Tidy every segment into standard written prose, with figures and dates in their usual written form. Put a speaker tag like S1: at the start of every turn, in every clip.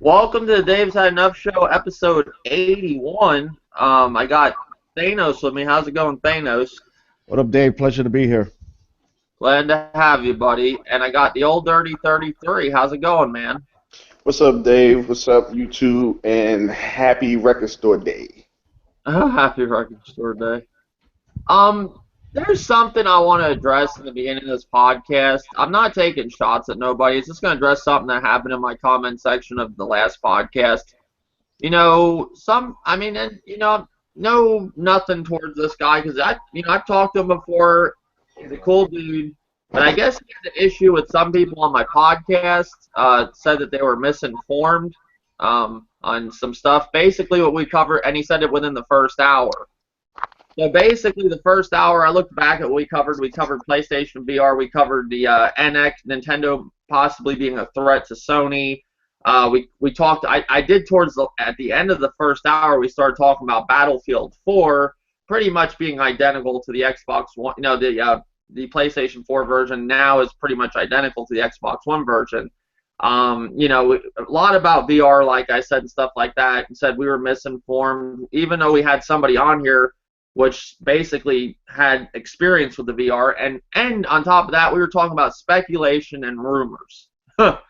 S1: Welcome to the Dave's Had Enough Show, episode 81. I got Thanos with me. How's it going, Thanos?
S2: What up, Dave? Pleasure to be here.
S1: Glad to have you, buddy. And I got the old Dirty 33. How's it going, man?
S3: What's up, Dave? What's up, YouTube? And happy Record Store Day.
S1: Happy Record Store Day. There's something I want to address in the beginning of this podcast. I'm not taking shots at nobody. It's just going to address something that happened in my comment section of the last podcast. No, nothing towards this guy because I've talked to him before. He's a cool dude, but I guess he had an issue with some people on my podcast. Said that they were misinformed on some stuff. Basically, what we covered, and he said it within the first hour. So basically, the first hour, I looked back at what we covered. We covered PlayStation VR. We covered the NX, Nintendo possibly being a threat to Sony. We talked. I did at the end of the first hour. We started talking about Battlefield 4, pretty much being identical to the Xbox One. The PlayStation 4 version now is pretty much identical to the Xbox One version. A lot about VR, like I said, and stuff like that. And said we were misinformed, even though we had somebody on here which basically had experience with the VR, and on top of that, we were talking about speculation and rumors. My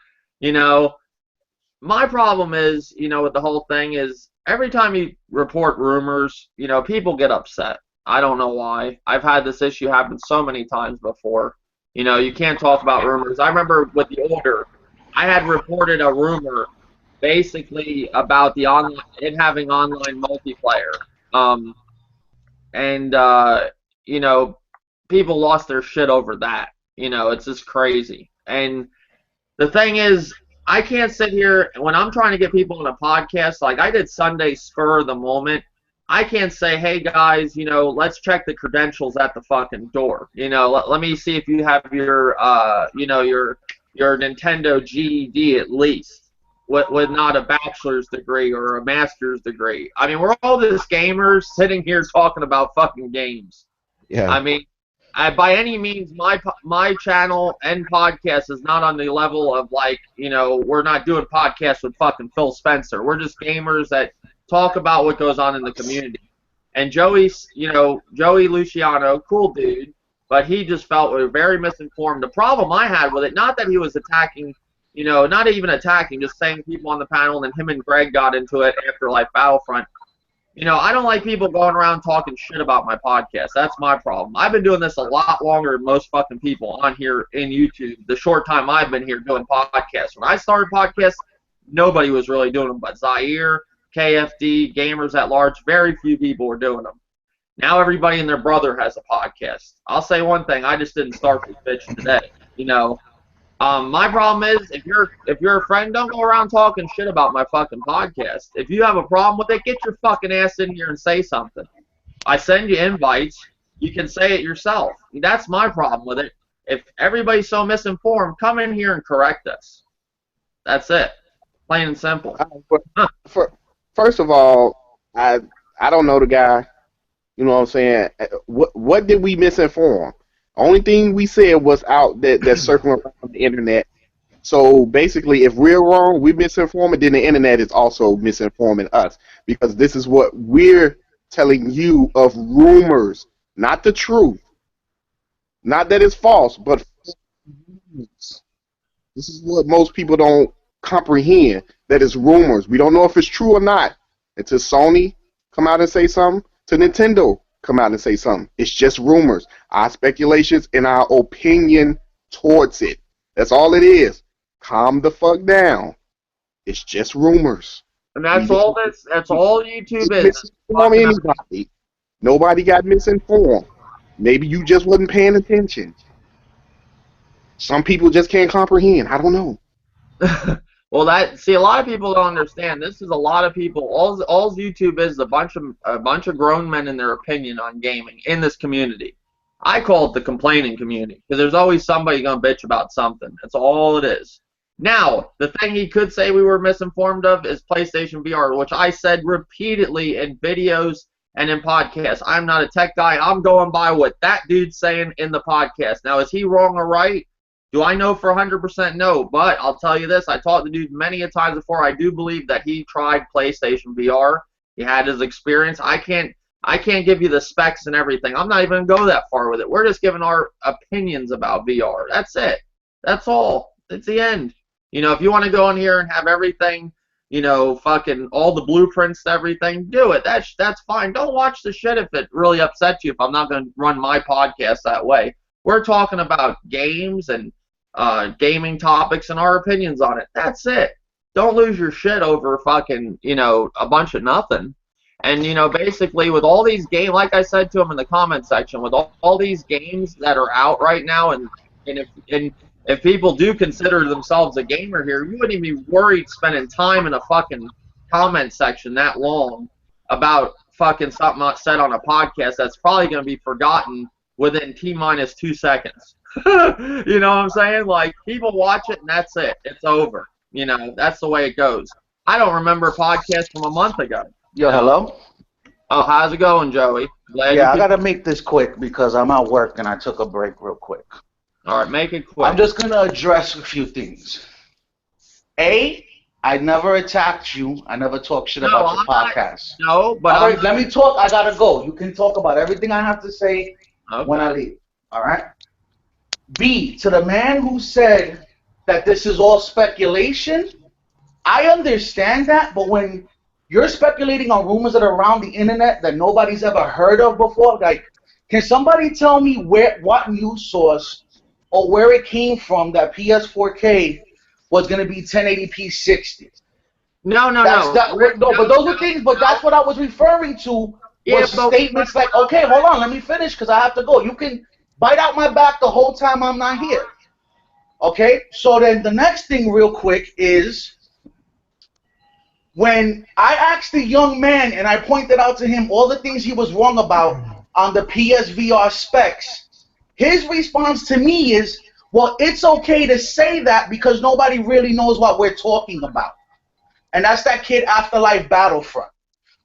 S1: problem is, with the whole thing is, every time you report rumors, people get upset. I don't know why. I've had this issue happen so many times before. You can't talk about rumors. I remember with the older, I had reported a rumor basically about it having online multiplayer. People lost their shit over that. It's just crazy. And the thing is, I can't sit here, when I'm trying to get people on a podcast, like I did Sunday spur of the moment, I can't say, hey guys, let's check the credentials at the fucking door. Let me see if you have your Nintendo GED at least. With not a bachelor's degree or a master's degree. I mean, we're all just gamers sitting here talking about fucking games.
S2: Yeah.
S1: I mean, by any means, my channel and podcast is not on the level of we're not doing podcasts with fucking Phil Spencer. We're just gamers that talk about what goes on in the community. And Joey Luciano, cool dude, but he just felt we were very misinformed. The problem I had with it, not that he was attacking. Not even attacking, just saying people on the panel, and him and Greg got into it after Battlefront. I don't like people going around talking shit about my podcast. That's my problem. I've been doing this a lot longer than most fucking people on here in YouTube, the short time I've been here doing podcasts. When I started podcasts, nobody was really doing them, but Zaire, KFD, Gamers at Large, very few people were doing them. Now everybody and their brother has a podcast. I'll say one thing, I just didn't start this bitch today, My problem is, if you're a friend, don't go around talking shit about my fucking podcast. If you have a problem with it, get your fucking ass in here and say something. I send you invites. You can say it yourself. That's my problem with it. If everybody's so misinformed, come in here and correct us. That's it. Plain and simple.
S3: First of all, I don't know the guy. You know what I'm saying? What did we misinform? Only thing we said was out that's circling around the internet. So basically, if we're wrong, we misinform, then the internet is also misinforming us, because this is what we're telling you of rumors, not the truth. Not that it's false, but this is what most people don't comprehend, that it's rumors. We don't know if it's true or not until Sony come out and say something, to Nintendo come out and say something. It's just rumors, our speculations and our opinion towards it. That's all it is. Calm the fuck down. It's just rumors.
S1: And that's all YouTube is.
S3: Anybody. Nobody got misinformed. Maybe you just wasn't paying attention. Some people just can't comprehend. I don't know.
S1: Well, a lot of people don't understand. This is a lot of people. All YouTube is a bunch of grown men in their opinion on gaming in this community. I call it the complaining community, because there's always somebody gonna bitch about something. That's all it is. Now, the thing he could say we were misinformed of is PlayStation VR, which I said repeatedly in videos and in podcasts. I'm not a tech guy. I'm going by what that dude's saying in the podcast. Now, is he wrong or right? Do I know for 100% no? But I'll tell you this: I talked to the dude many a times before. I do believe that he tried PlayStation VR. He had his experience. I can't give you the specs and everything. I'm not even gonna go that far with it. We're just giving our opinions about VR. That's it. That's all. It's the end. If you want to go in here and have everything, fucking all the blueprints, everything, do it. That's fine. Don't watch the shit if it really upsets you. If I'm not gonna run my podcast that way. We're talking about games and gaming topics and our opinions on it. That's it. Don't lose your shit over fucking, a bunch of nothing. And, basically with all these games, like I said to him in the comment section, with all these games that are out right now, and if people do consider themselves a gamer here, you wouldn't even be worried spending time in a fucking comment section that long about fucking something said on a podcast that's probably going to be forgotten within T-minus 2 seconds. You know what I'm saying? Like, people watch it and that's it. It's over. That's the way it goes. I don't remember a podcast from a month ago.
S4: Yo, hello?
S1: Oh, how's it going, Joey?
S4: I got to make this quick because I'm at work and I took a break real quick.
S1: All right, make it quick.
S4: I'm just going to address a few things. A, I never attacked you. I never talked shit about your podcast.
S1: No, but
S4: all right, let me talk. I got to go. You can talk about everything I have to say when I leave. All right? B, to the man who said that this is all speculation, I understand that, but when you're speculating on rumors that are around the internet that nobody's ever heard of before, like, can somebody tell me what news source or where it came from that PS4K was going to be 1080p 60?
S1: No.
S4: But those are things, but that's what I was referring to, was statements like, okay, hold on, let me finish because I have to go. You can bite out my back the whole time I'm not here. Okay, so then the next thing real quick is, when I asked the young man and I pointed out to him all the things he was wrong about on the PSVR specs, his response to me is, well, it's okay to say that because nobody really knows what we're talking about. And that's that kid Afterlife Battlefront.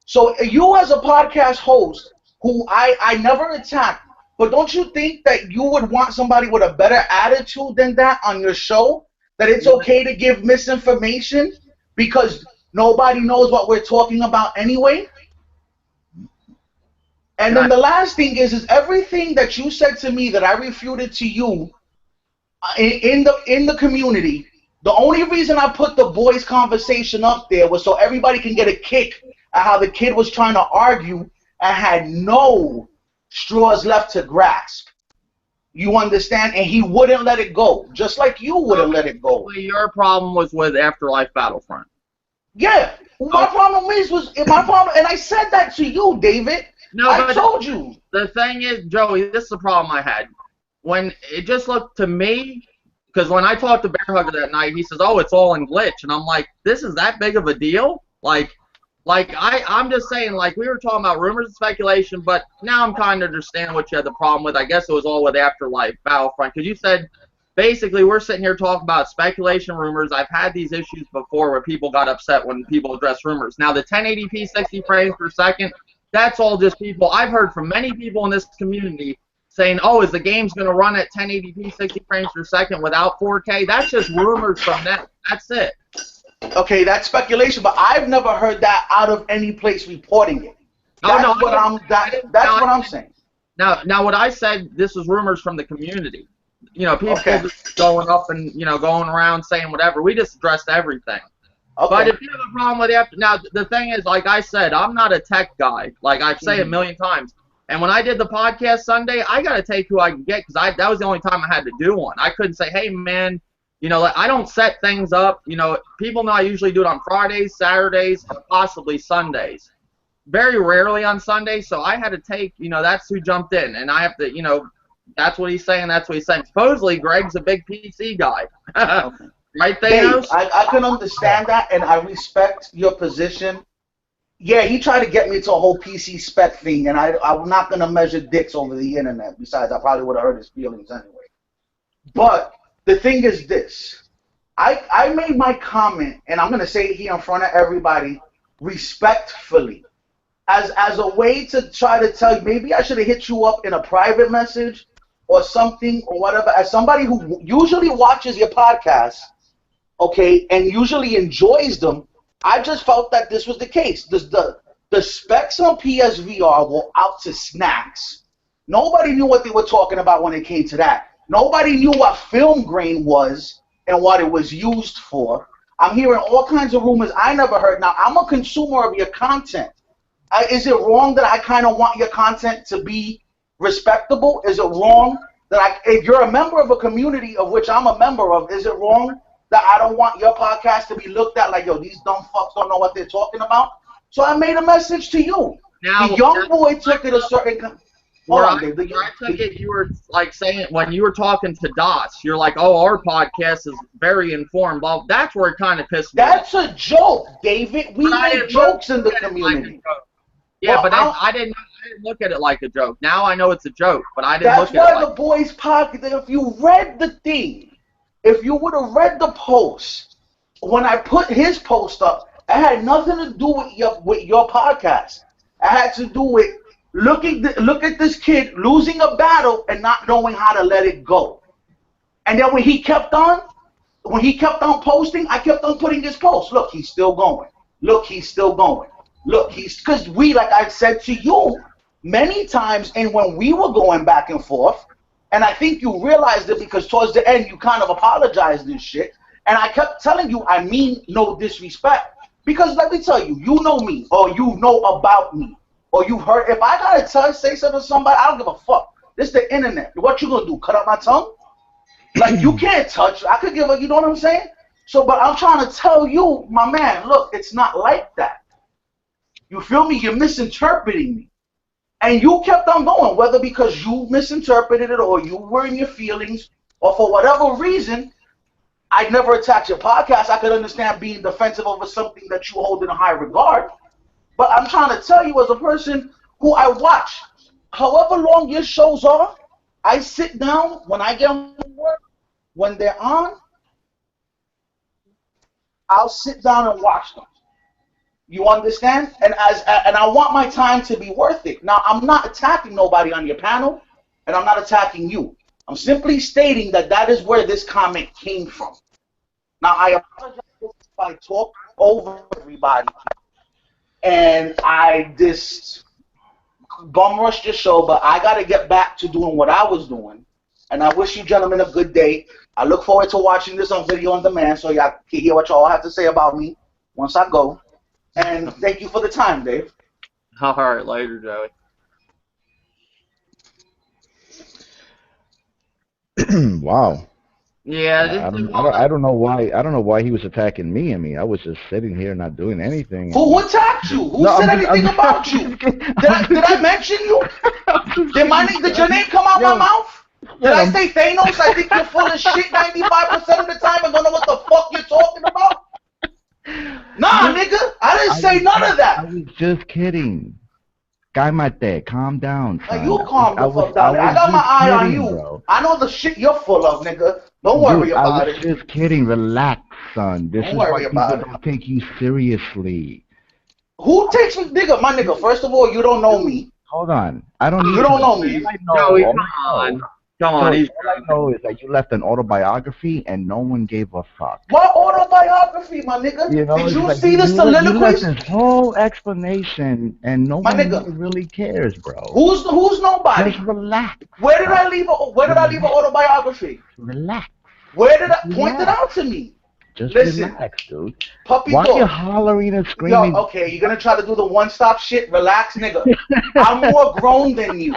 S4: So you as a podcast host, who I never attacked, but don't you think that you would want somebody with a better attitude than that on your show? That it's okay to give misinformation because nobody knows what we're talking about anyway? And then the last thing is everything that you said to me that I refuted to you in the community, the only reason I put the boys' conversation up there was so everybody can get a kick at how the kid was trying to argue and had no straws left to grasp. You understand? And he wouldn't let it go, just like you wouldn't let it go.
S1: Your problem was with Afterlife Battlefront.
S4: Yeah, my problem and I said that to you, David.
S1: No,
S4: I told you.
S1: The thing is, Joey, this is the problem I had. When it just looked to me, because when I talked to Bear Hugger that night, he says, "Oh, it's all in glitch," and I'm like, "This is that big of a deal?" I'm just saying, like, we were talking about rumors and speculation, but now I'm kind of understanding what you had the problem with. I guess it was all with Afterlife Battlefront, because you said, basically, we're sitting here talking about speculation, rumors. I've had these issues before where people got upset when people address rumors. Now, the 1080p 60 frames per second, that's all just people. I've heard from many people in this community saying, oh, is the game's going to run at 1080p 60 frames per second without 4K? That's just rumors from them. That's it.
S4: Okay, that's speculation, but I've never heard that out of any place reporting it. That's what I'm saying.
S1: Now, what I said, this is rumors from the community. People just going up and, going around saying whatever. We just addressed everything. Okay. But if you have a problem with it, now, the thing is, like I said, I'm not a tech guy. Like I say a million times. And when I did the podcast Sunday, I got to take who I can get because that was the only time I had to do one. I couldn't say, hey, man, I don't set things up. People know I usually do it on Fridays, Saturdays, or possibly Sundays. Very rarely on Sundays, so I had to take, that's who jumped in. And I have to, that's what he's saying, that's what he's saying. Supposedly, Greg's a big PC guy. Right, Thanos?
S4: I can understand that, and I respect your position. Yeah, he tried to get me to a whole PC spec thing, and I'm not going to measure dicks over the internet. Besides, I probably would have hurt his feelings anyway. But the thing is this. I made my comment, and I'm going to say it here in front of everybody, respectfully, as a way to try to tell you, maybe I should have hit you up in a private message or something or whatever, as somebody who usually watches your podcast, okay, and usually enjoys them, I just felt that this was the case. The specs on PSVR were out to snacks. Nobody knew what they were talking about when it came to that. Nobody knew what film grain was and what it was used for. I'm hearing all kinds of rumors I never heard. Now, I'm a consumer of your content. Is it wrong that I kind of want your content to be respectable? Is it wrong that if you're a member of a community of which I'm a member of, is it wrong that I don't want your podcast to be looked at like, yo, these dumb fucks don't know what they're talking about? So I made a message to you.
S1: Now,
S4: the young boy took it a certain...
S1: Where I took it, you were like saying, when you were talking to Dots, you're like, oh, our podcast is very informed. Well, that's where it kind of pissed me off.
S4: That's a joke, David. We make jokes in the community.
S1: Yeah, well, but I didn't look at it like a joke. Now I know it's a joke, but I didn't look at it
S4: That's why the boys' podcast, if you read the thing, if you would have read the post, when I put his post up, it had nothing to do with your podcast. It had to do with look at this kid losing a battle and not knowing how to let it go. And then when he kept on posting, I kept on putting his post. Look, he's still going. Look, he's still going. Look, because like I said to you many times, and when we were going back and forth, and I think you realized it because towards the end you kind of apologized and shit, and I kept telling you I mean no disrespect. Because let me tell you, you know me, or you know about me, or you've heard. If I gotta say something to somebody, I don't give a fuck. This is the internet. What you gonna do? Cut up my tongue? Like, you can't touch. I could give a, you know what I'm saying? So, but I'm trying to tell you, my man, look, it's not like that. You feel me? You're misinterpreting me. And you kept on going, whether because you misinterpreted it or you were in your feelings or for whatever reason. I never attacked your podcast. I could understand being defensive over something that you hold in a high regard. But I'm trying to tell you, as a person who I watch, however long your shows are, I sit down when I get on work, when they're on, I'll sit down and watch them. You understand? And I want my time to be worth it. Now, I'm not attacking nobody on your panel, and I'm not attacking you. I'm simply stating that that is where this comment came from. Now, I apologize if I talk over everybody, and I just bum rushed your show, but I got to get back to doing what I was doing. And I wish you gentlemen a good day. I look forward to watching this on video on demand so y'all can hear what y'all have to say about me once I go. And thank you for the time, Dave.
S1: All right, later, Joey.
S2: Wow.
S1: Yeah,
S2: I don't know why he was attacking me. I mean, I was just sitting here not doing anything.
S4: Who attacked you? Who said anything about you? Did I mention you? Did your name come out my mouth? Did I say Thanos? I think you're full of shit 95% of the time and don't know what the fuck you're talking about? Nah, nigga, I didn't say none of that.
S2: I was just kidding. Cálmate, calm down, son.
S4: You calm the fuck down. I got my eye on you.
S2: Bro.
S4: I know the shit you're full of, nigga. Don't worry about it.
S2: I was just kidding. Relax, son. This is why people don't take you seriously.
S4: Who takes me, nigga? My nigga, first of all, you don't know me.
S2: Hold on. I don't need
S4: You don't know me.
S1: Joey, come on. Come on.
S2: All I know is that you left an autobiography and no one gave a fuck.
S4: What autobiography, my nigga?
S2: You know,
S4: did you
S2: like,
S4: see the soliloquies?
S2: You left this whole explanation and no one really cares, bro.
S4: Who's nobody?
S2: Just relax.
S4: Where did I leave an autobiography?
S2: Relax.
S4: Where did I point it out to me?
S2: Just
S4: listen,
S2: relax, dude.
S4: Puppy
S2: Why
S4: dog.
S2: are you hollering and screaming?
S4: Yo, okay, you're gonna try to do the one-stop shit? Relax, nigga. I'm more grown than you.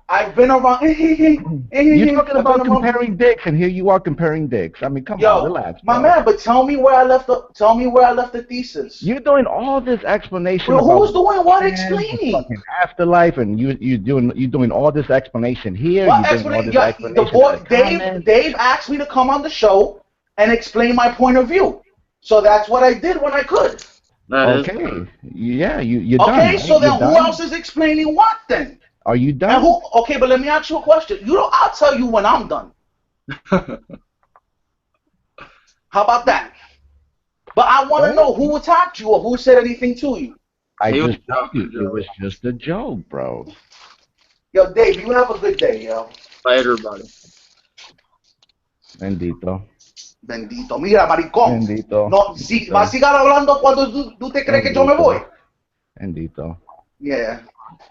S4: I've been around.
S2: You're talking about comparing dicks, and here you are comparing dicks. I mean, come on, relax.
S4: My man, but tell me where I left the thesis.
S2: You're doing all this explanation.
S4: Well,
S2: about
S4: who's doing what explaining?
S2: Fucking afterlife, and you're doing all this explanation here.
S4: What explanation? Dave asked me to come on the show and explain my point of view. So that's what I did when I could.
S2: Okay. Yeah, you're done.
S4: Okay,
S2: right?
S4: so then who else is explaining what then?
S2: Are you done?
S4: Okay, but let me ask you a question. I'll tell you when I'm done. How about that? But I want to know who attacked you or who said anything to you.
S2: I just told you it was just a joke, bro.
S4: Yo, Dave, you have a good day, yo.
S1: Later, buddy.
S2: Bendito.
S4: Bendito. Mira, maricón.
S2: Bendito.
S4: No, ¿va a seguir hablando cuando tú te crees que yo me voy?
S2: Bendito.
S4: Yeah.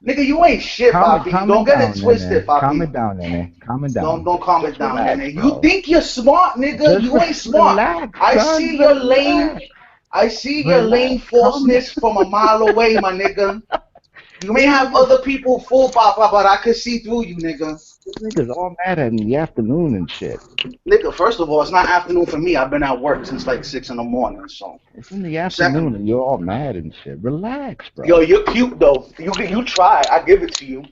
S4: Nigga, you ain't shit, Papi. Don't get it twisted, Papi.
S2: Calm it down, Nene. Calm it down.
S4: Don't calm it down,
S2: relax,
S4: Nene.
S2: bro.
S4: You think you're smart, nigga. You ain't smart.
S2: Relax,
S4: I
S2: son,
S4: see your
S2: relax.
S4: lame. I see your lame falseness from a mile away, my nigga. You may have other people fool, Papa, but I could see through you, nigga.
S2: This nigga's all mad in the afternoon and shit.
S4: Nigga, first of all, it's not afternoon for me. I've been at work since like 6 in the morning, so.
S2: It's in the afternoon and you're all mad and shit. Relax, bro.
S4: Yo, you're cute though. You try. I give it to you.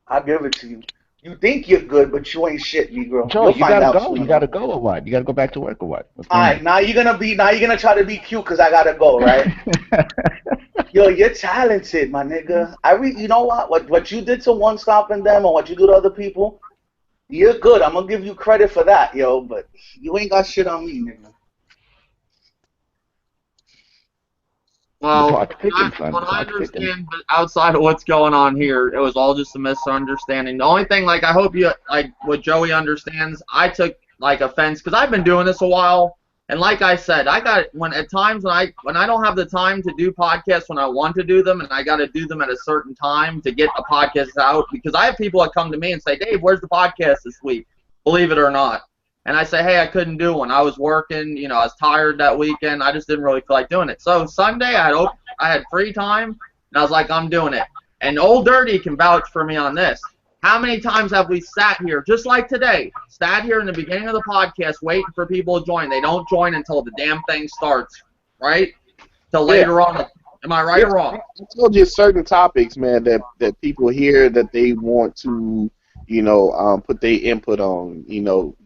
S4: I give it to you. You think you're good, but you ain't shit, Negro.
S2: Joe, you gotta go. You gotta go or what? You gotta go back to work or what?
S4: All right, now you're gonna try to be cute because I gotta go, right? Yo, you're talented, my nigga. You know what you did to One Stop and them, or what you do to other people, you're good. I'm gonna give you credit for that, yo. But you ain't got shit on me, nigga.
S1: Well, what I understand, but outside of what's going on here, it was all just a misunderstanding. The only thing, like, I hope you, like, what Joey understands, I took, like, offense, because I've been doing this a while, and like I said, at times when I don't have the time to do podcasts when I want to do them, and I got to do them at a certain time to get a podcast out, because I have people that come to me and say, Dave, where's the podcast this week? Believe it or not. And I say, hey, I couldn't do one. I was working, I was tired that weekend. I just didn't really feel like doing it. So Sunday, I had free time, and I was like, I'm doing it. And Old Dirty can vouch for me on this. How many times have we sat here, just like today, sat here in the beginning of the podcast waiting for people to join? They don't join until the damn thing starts, right? Till later on. Am I right or wrong?
S3: I told you certain topics, man, that people hear that they want to put their input on,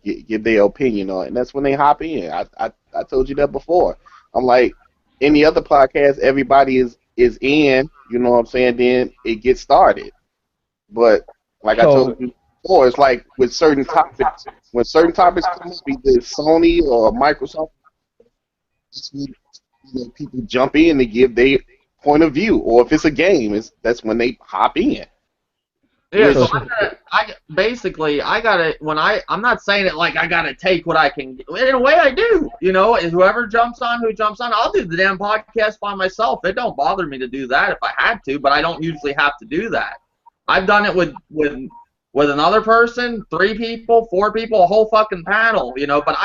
S3: give their opinion on, and that's when they hop in. I told you that before. I'm like, any other podcast, everybody is in, you know what I'm saying, then it gets started. But like I told you before, it's like with certain topics, when certain topics come up, either Sony or Microsoft, that's when people jump in to give their point of view, or if it's a game, that's when they hop in.
S1: Yeah, so I gotta, I'm not saying it like I gotta take what I can, in a way I do, and whoever jumps on, I'll do the damn podcast by myself. It don't bother me to do that if I had to, but I don't usually have to do that. I've done it with another person, 3 people, 4 people, a whole fucking panel, but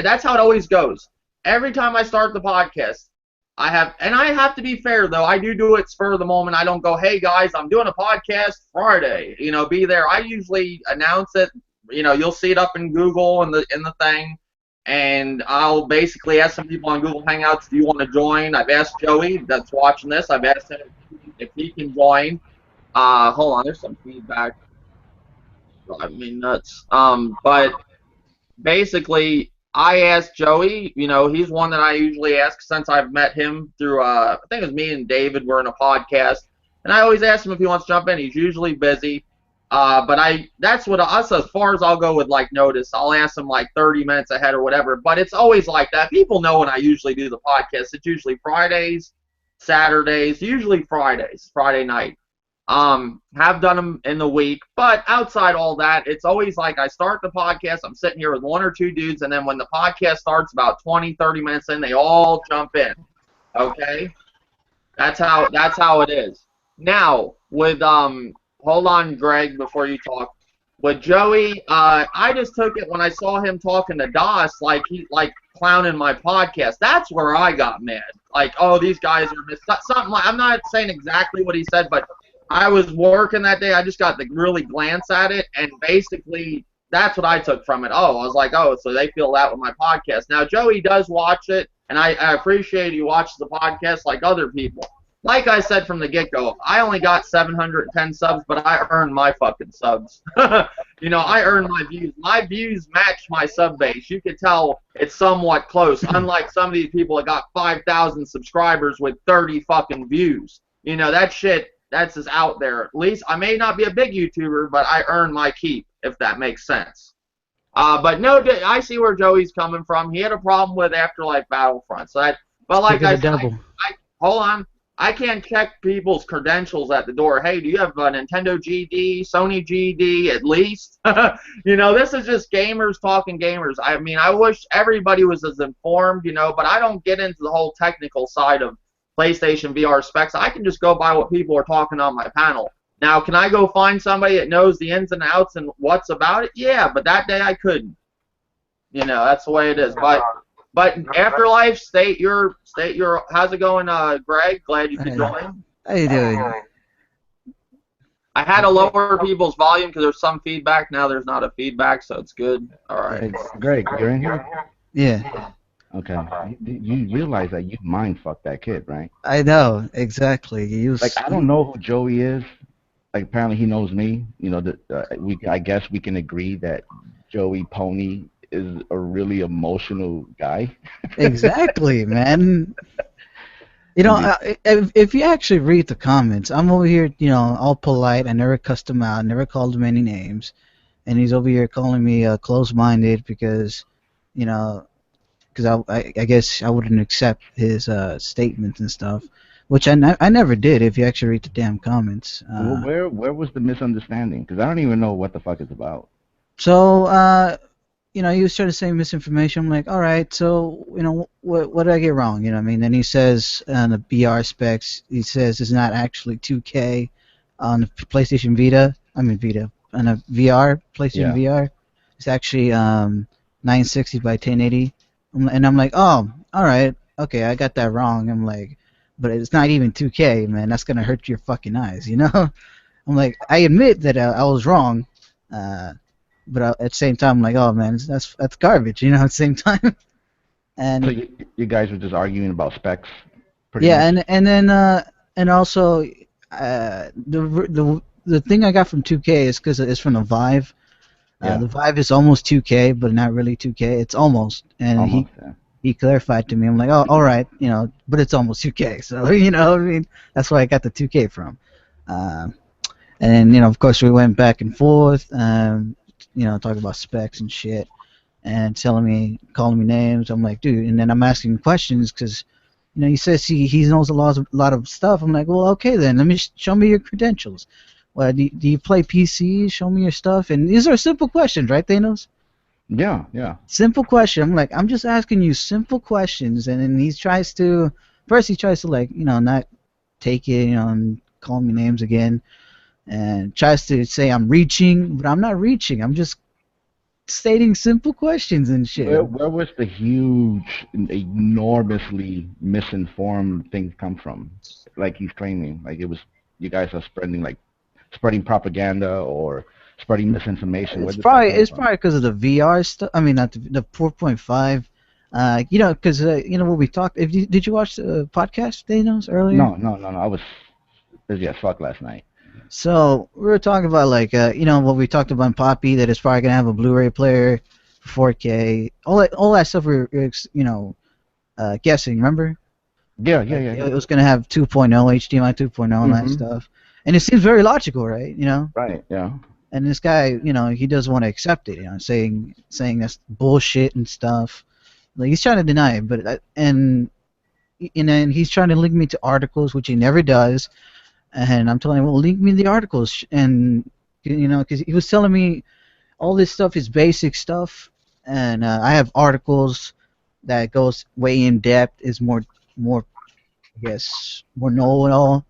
S1: that's how it always goes. Every time I start the podcast, I have to be fair though. I do it spur of the moment. I don't go, hey guys, I'm doing a podcast Friday. Be there. I usually announce it. You'll see it up in Google in the thing, and I'll basically ask some people on Google Hangouts, do you want to join? I've asked Joey that's watching this. I've asked him if he can join. Hold on, there's some feedback. Driving me nuts. But basically, I asked Joey, he's one that I usually ask since I've met him through, I think it was me and David were in a podcast, and I always ask him if he wants to jump in. He's usually busy, but that's as far as I'll go with, like, notice. I'll ask him, like, 30 minutes ahead or whatever, but it's always like that. People know when I usually do the podcast. It's usually Fridays, Saturdays, usually Fridays, Friday night. Have done them in the week, but outside all that, it's always like I start the podcast, I'm sitting here with 1 or 2 dudes, and then when the podcast starts about 20-30 minutes in, they all jump in. Okay? That's how it is. Now, with hold on, Greg, before you talk. With Joey, I just took it when I saw him talking to Das, like he clowning my podcast. That's where I got mad. Like, oh, these guys are something like, I'm not saying exactly what he said, but I was working that day. I just got to really glance at it, and basically that's what I took from it. Oh, I was like, oh, so they feel that with my podcast. Now, Joey does watch it, and I appreciate he watches the podcast like other people. Like I said from the get-go, I only got 710 subs, but I earned my fucking subs. I earned my views. My views match my sub base. You can tell it's somewhat close, unlike some of these people that got 5,000 subscribers with 30 fucking views. That shit, that's just out there. At least I may not be a big YouTuber, but I earn my keep, if that makes sense. But no, I see where Joey's coming from. He had a problem with Afterlife Battlefront. But like I said, hold on. I can't check people's credentials at the door. Hey, do you have a Nintendo GD, Sony GD at least? You know, this is just gamers talking gamers. I mean, I wish everybody was as informed, you know, but I don't get into the whole technical side of PlayStation VR specs. I can just go by what people are talking on my panel. Now, can I go find somebody that knows the ins and outs and what's about it? Yeah, but that day I couldn't. You know, that's the way it is. But Afterlife, state your. How's it going, Greg? Glad you could join.
S5: How you doing?
S1: I had to lower people's volume because there's some feedback. Now there's not a feedback, so it's good. All right.
S2: Hey, Greg, you're in here?
S5: Yeah.
S2: Okay. You realize that you mind fucked that kid, right?
S5: I know exactly. He was,
S2: like, I don't know who Joey is. Like, apparently he knows me. You know, I guess we can agree that Joey Pony is a really emotional guy.
S5: Exactly, man. You know, if you actually read the comments, I'm over here, you know, all polite. I never cussed him out, never called him any names, and he's over here calling me close-minded because, you know, because I guess I wouldn't accept his statements and stuff, which I never did. If you actually read the damn comments.
S2: Well, where was the misunderstanding? Because I don't even know what the fuck it's about.
S5: So, you know, he was trying to say misinformation. I'm like, all right, so, you know, what did I get wrong? You know what I mean? Then he says on the BR specs, he says it's not actually 2K on the PlayStation Vita. I mean Vita. On a VR, PlayStation VR. It's actually 960 by 1080. And I'm like, oh, all right, okay, I got that wrong. I'm like, but it's not even 2K, man. That's going to hurt your fucking eyes, you know? I'm like, I admit that I was wrong. But at the same time, I'm like, oh man, that's garbage, you know. At the same time, and
S2: so you guys were just arguing about specs.
S5: Yeah,
S2: much?
S5: and then and also the thing I got from 2K is because it's from the Vive. The Vive is almost 2K, but not really 2K. It's almost, and
S2: almost,
S5: he clarified to me. I'm like, oh, all right, you know, but it's almost 2K. So you know, I mean, that's where I got the 2K from. And then, you know, of course, we went back and forth. You know, talking about specs and shit, and calling me names. I'm like, dude, and then I'm asking questions because, you know, he says he knows a lot of stuff. I'm like, well, okay then, let me show me your credentials. Well, do you play PC? Show me your stuff. And these are simple questions, right, Thanos?
S2: Yeah.
S5: Simple question. I'm like, I'm just asking you simple questions, and then he tries to like, you know, not take it, you know, and call me names again. And tries to say I'm reaching, but I'm not reaching. I'm just stating simple questions and shit.
S2: Where was the huge, enormously misinformed things come from? Like he's claiming, like it was, you guys are spreading propaganda or spreading misinformation.
S5: It's probably because of the VR stuff. I mean, not the 4.5. You know, because you know what we talked. Did you watch the podcast, Thanos, earlier?
S2: No. I was busy as fuck last night.
S5: So we were talking about, like, you know, what we talked about in Poppy, that it's probably gonna have a Blu-ray player, 4K, all that stuff. We were, you know, guessing. Remember?
S2: Yeah.
S5: It was gonna have 2.0 HDMI 2.0 and that stuff, and it seems very logical, right? You know?
S2: Right. Yeah.
S5: And this guy, you know, he doesn't want to accept it. You know, saying that's bullshit and stuff. Like, he's trying to deny it, but and then he's trying to link me to articles, which he never does. And I'm telling him, well, link me the articles, and, you know, because he was telling me all this stuff is basic stuff, and I have articles that goes way in depth, is more, I guess, more know-it-all.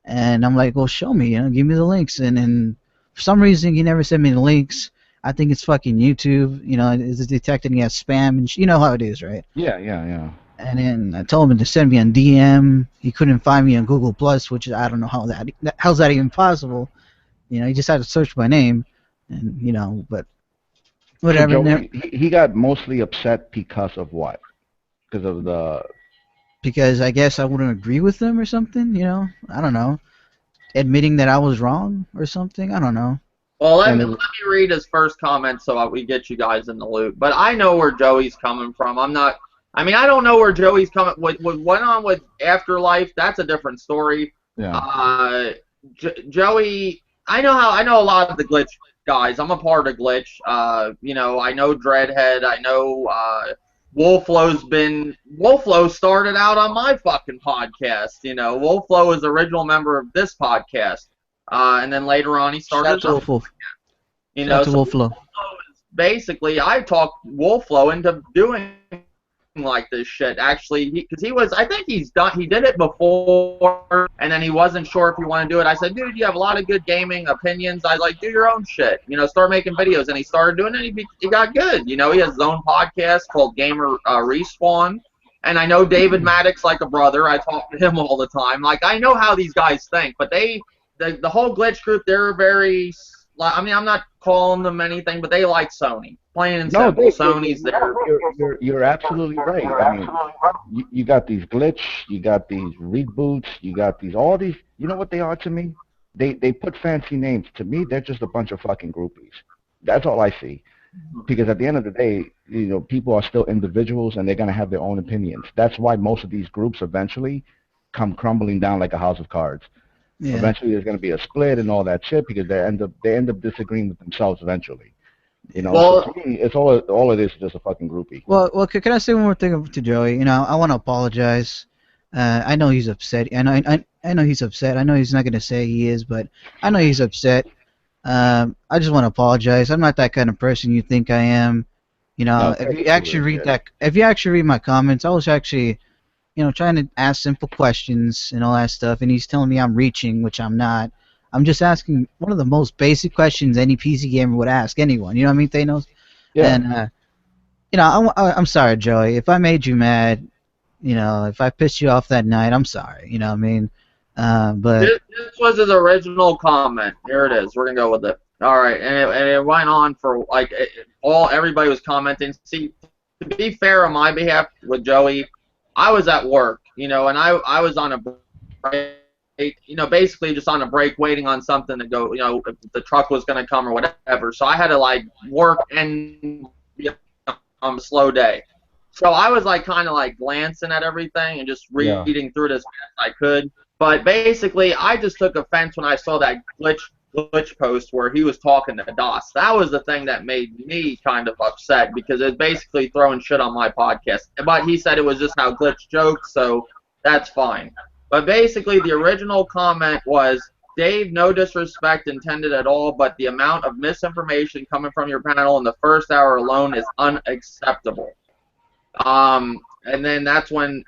S5: And I'm like, well, show me, you know, give me the links. And then for some reason, he never sent me the links. I think it's fucking YouTube, you know, it's detecting he has spam, and you know how it is, right?
S2: Yeah.
S5: And then I told him to send me on DM. He couldn't find me on Google Plus, which I don't know how's that even possible. You know, he just had to search my name, and, you know, but whatever.
S2: So Joey, he got mostly upset because of what?
S5: Because I guess I wouldn't agree with him or something. You know, I don't know. Admitting that I was wrong or something. I don't know.
S1: Well, let me read his first comment so we get you guys in the loop. But I know where Joey's coming from. I don't know where Joey's coming. What went on with Afterlife, that's a different story.
S2: Yeah.
S1: Joey, I know a lot of the Glitch guys. I'm a part of Glitch. You know, I know Dreadhead. I know Wolflow started out on my fucking podcast. You know, Wolflow is the original member of this podcast, and then later on he started.
S5: Shout out to Wolf.
S1: You
S5: Shout
S1: know,
S5: out to
S1: so
S5: Wolflow.
S1: basically I talked Wolflow into doing like this shit. Actually, because I think he did it before, and then he wasn't sure if he wanted to do it. I said, dude, you have a lot of good gaming opinions. I like, do your own shit. You know, start making videos. And he started doing it. He got good. You know, he has his own podcast called Gamer Respawn. And I know David Maddox like a brother. I talk to him all the time. Like, I know how these guys think, but the whole glitch group, they're very. I mean, I'm not calling them anything, but they like Sony. Plain and simple. Sony's there.
S2: You're absolutely right. I mean, you got these glitch, you got these reboots, you got all these. You know what they are to me? They put fancy names. To me, they're just a bunch of fucking groupies. That's all I see. Because at the end of the day, you know, people are still individuals and they're gonna have their own opinions. That's why most of these groups eventually come crumbling down like a house of cards.
S5: Yeah.
S2: Eventually, there's going to be a split and all that shit because they end up disagreeing with themselves eventually. You know,
S1: Well,
S2: so to me, it's all it is just a fucking groupie.
S5: Well, can I say one more thing to Joey? You know, I want to apologize. I know he's upset. I know he's upset. I know he's not gonna say he is, but I know he's upset. I just want to apologize. I'm not that kind of person you think I am. You know,
S2: No,
S5: if you actually read my comments, I was actually, you know, trying to ask simple questions and all that stuff, and he's telling me I'm reaching, which I'm not. I'm just asking one of the most basic questions any PC gamer would ask anyone. You know what I mean, Thanos?
S2: Yeah.
S5: And, you know, I'm sorry, Joey. If I made you mad, you know, if I pissed you off that night, I'm sorry. You know what I mean? But
S1: this was his original comment. Here it is. We're going to go with it. All right. And it went on for, like, everybody was commenting. See, to be fair on my behalf with Joey, I was at work, you know, and I was on a break, you know, basically just on a break waiting on something to go, you know, if the truck was going to come or whatever. So I had to, like, work and be on a slow day. So I was, like, kind of, like, glancing at everything and just reading through it as best I could. But basically, I just took offense when I saw that glitch post where he was talking to DOS. That was the thing that made me kind of upset because it's basically throwing shit on my podcast. But he said it was just how glitch jokes, so that's fine. But basically, the original comment was, Dave, no disrespect intended at all, but the amount of misinformation coming from your panel in the first hour alone is unacceptable. And then that's when,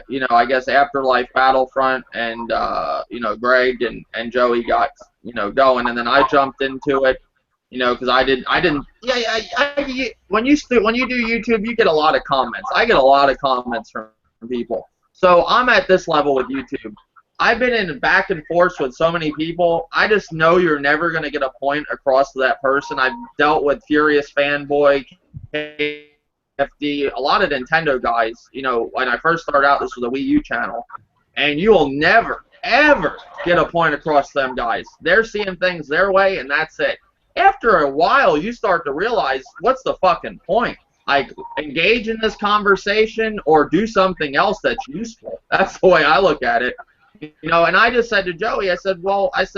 S1: you know, I guess Afterlife Battlefront and, you know, Greg and Joey got, you know, going, and then I jumped into it, you know, because when you do YouTube, you get a lot of comments. I get a lot of comments from people. So I'm at this level with YouTube. I've been in back and forth with so many people. I just know you're never going to get a point across to that person. I've dealt with Furious Fanboy, FD, a lot of Nintendo guys, you know, when I first started out, this was a Wii U channel, and you will never, ever get a point across to them guys. They're seeing things their way, and that's it. After a while, you start to realize, what's the fucking point? Like, engage in this conversation or do something else that's useful. That's the way I look at it. You know, and I just said to Joey, I said,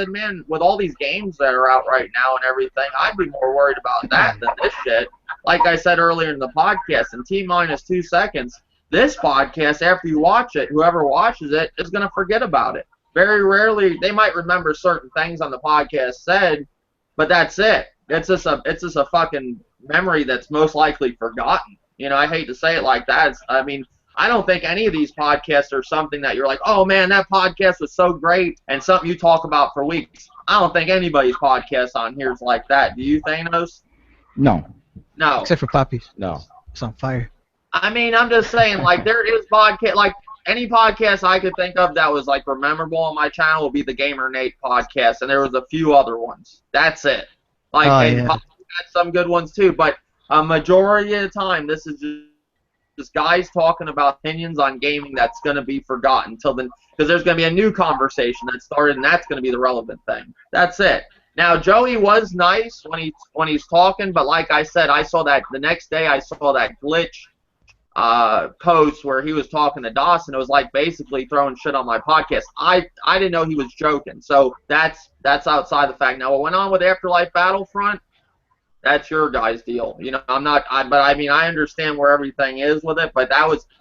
S1: man, with all these games that are out right now and everything, I'd be more worried about that than this shit. Like I said earlier in the podcast, in T-minus 2 seconds, this podcast, after you watch it, whoever watches it is going to forget about it. Very rarely, they might remember certain things on the podcast said, but that's it. It's just a fucking memory that's most likely forgotten. You know, I hate to say it like that. I mean, I don't think any of these podcasts are something that you're like, oh man, that podcast was so great and something you talk about for weeks. I don't think anybody's podcast on here is like that. Do you, Thanos?
S2: No.
S1: No.
S5: except for Poppy's,
S2: No.
S5: it's on fire.
S1: I mean, I'm just saying, like, there is podcast, like, any podcast I could think of that was, like, memorable on my channel would be the Gamer Nate podcast, and there was a few other ones. That's it. Like, and
S5: yeah.
S1: Poppy had some good ones, too, but a majority of the time, this is just guys talking about opinions on gaming that's going to be forgotten until then, because there's going to be a new conversation that started, and that's going to be the relevant thing. That's it. Now, Joey was nice when he's talking, but like I said, I saw that the next day. I saw that glitch post where he was talking to Dawson. It was like basically throwing shit on my podcast. I didn't know he was joking, so that's outside the fact. Now, what went on with Afterlife Battlefront? that's your guys' deal. You know, but I mean, I understand where everything is with it, but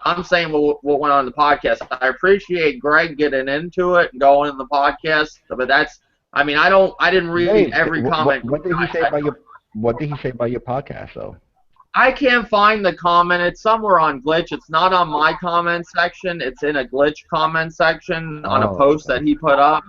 S1: I'm saying what went on in the podcast. I appreciate Greg getting into it and going in the podcast, but I mean, I didn't read
S2: Dave,
S1: every comment.
S2: what did he say about your What did he say about your podcast though?
S1: I can't find the comment. It's somewhere on Glitch. It's not on my comment section. It's in a Glitch comment section on a post that he put up.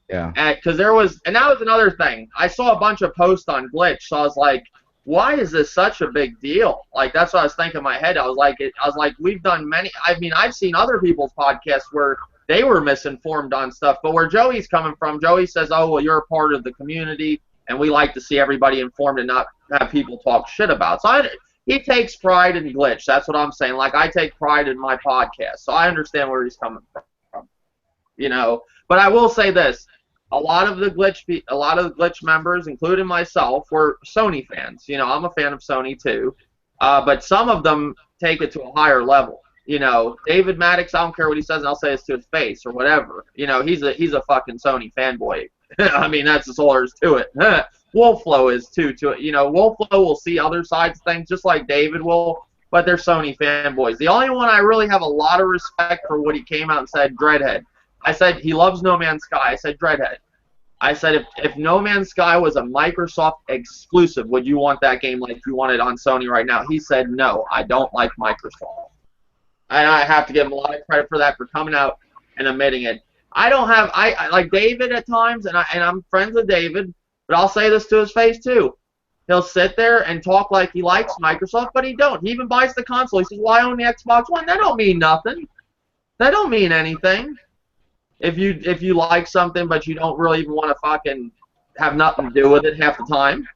S2: Yeah.
S1: Because that was another thing. I saw a bunch of posts on Glitch, so I was like, why is this such a big deal? Like, that's what I was thinking in my head. I was like, we've done many. I mean, I've seen other people's podcasts where they were misinformed on stuff, but where Joey's coming from, Joey says, oh, well, you're a part of the community, and we like to see everybody informed and not have people talk shit about. So he takes pride in Glitch. That's what I'm saying. Like, I take pride in my podcast, so I understand where he's coming from. You know, but I will say this. A lot of the Glitch members, including myself, were Sony fans. You know, I'm a fan of Sony too, but some of them take it to a higher level. You know, David Maddox, I don't care what he says, and I'll say this to his face or whatever. You know, he's a fucking Sony fanboy. I mean, that's all there is to it. Wolflow is too. You know, Wolflow will see other sides of things just like David will, but they're Sony fanboys. The only one I really have a lot of respect for what he came out and said, Dreadhead. I said he loves No Man's Sky. I said Dreadhead. I said if No Man's Sky was a Microsoft exclusive, would you want that game like you want it on Sony right now? He said no, I don't like Microsoft. And I have to give him a lot of credit for that, for coming out and admitting it. I like David at times, and I'm friends with David, but I'll say this to his face too. He'll sit there and talk like he likes Microsoft, but he don't. He even buys the console. He says, well, I own the Xbox One. That don't mean nothing. That don't mean anything. If you like something but you don't really even want to fucking have nothing to do with it half the time,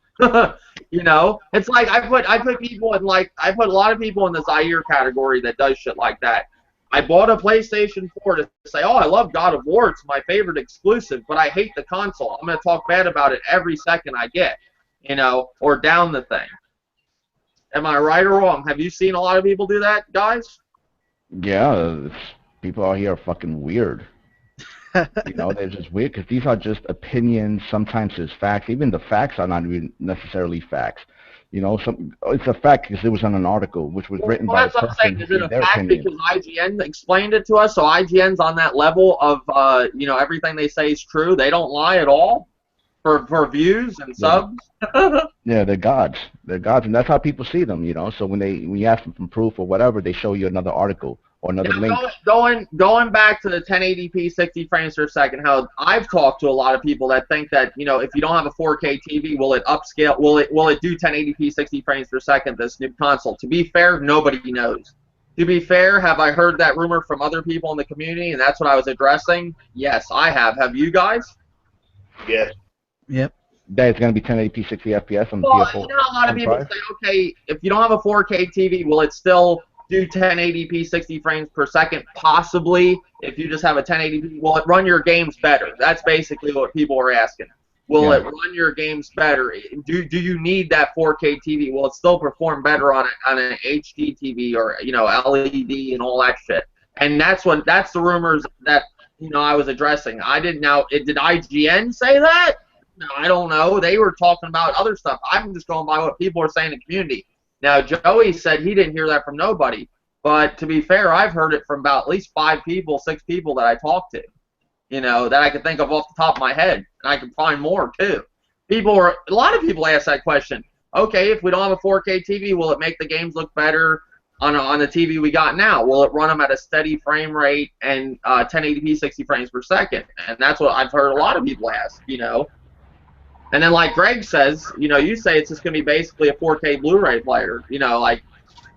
S1: you know, it's like I put people in I put a lot of people in the Zaire category that does shit like that. I bought a PlayStation 4 to say, oh, I love God of War, it's my favorite exclusive, but I hate the console. I'm gonna talk bad about it every second I get, you know, or down the thing. Am I right or wrong? Have you seen a lot of people do that, guys?
S2: Yeah, people out here are fucking weird. You know, they're just weird because these are just opinions. Sometimes it's facts. Even the facts are not even necessarily facts. You know, it's a fact because it was on an article which was written by a person who gave their opinion.
S1: Because IGN explained it to us, so IGN's on that level of, you know, everything they say is true. They don't lie at all for views and subs.
S2: Yeah, they're gods. They're gods, and that's how people see them. You know, so when you ask them for proof or whatever, they show you another article. Or another link.
S1: Going back to the 1080p 60 frames per second, how I've talked to a lot of people that think that, you know, if you don't have a 4K TV, will it upscale? Will it do 1080p 60 frames per second, this new console? To be fair, nobody knows. To be fair, have I heard that rumor from other people in the community, and that's what I was addressing? Yes, I have. Have you guys?
S3: Yes.
S5: Yep.
S2: That it's going to be 1080p 60 FPS on PS4.
S1: You know, a lot of people say, okay, if you don't have a 4K TV, will it still do 1080p 60 frames per second? Possibly. If you just have a 1080p, will it run your games better? That's basically what people are asking. Will it run your games better? Do you need that 4K TV? Will it still perform better on an HD TV or, you know, LED and all that shit? And that's the rumors that, you know, I was addressing. I didn't know. Did IGN say that? No, I don't know. They were talking about other stuff. I'm just going by what people are saying in the community. Now, Joey said he didn't hear that from nobody, but to be fair, I've heard it from about at least 6 people that I talked to, you know, that I could think of off the top of my head, and I can find more too. A lot of people ask that question. Okay, if we don't have a 4K TV, will it make the games look better on the TV we got now? Will it run them at a steady frame rate and 1080p 60 frames per second? And that's what I've heard a lot of people ask, you know. And then, like Greg says, you know, you say it's just going to be basically a 4K Blu-ray player, you know, like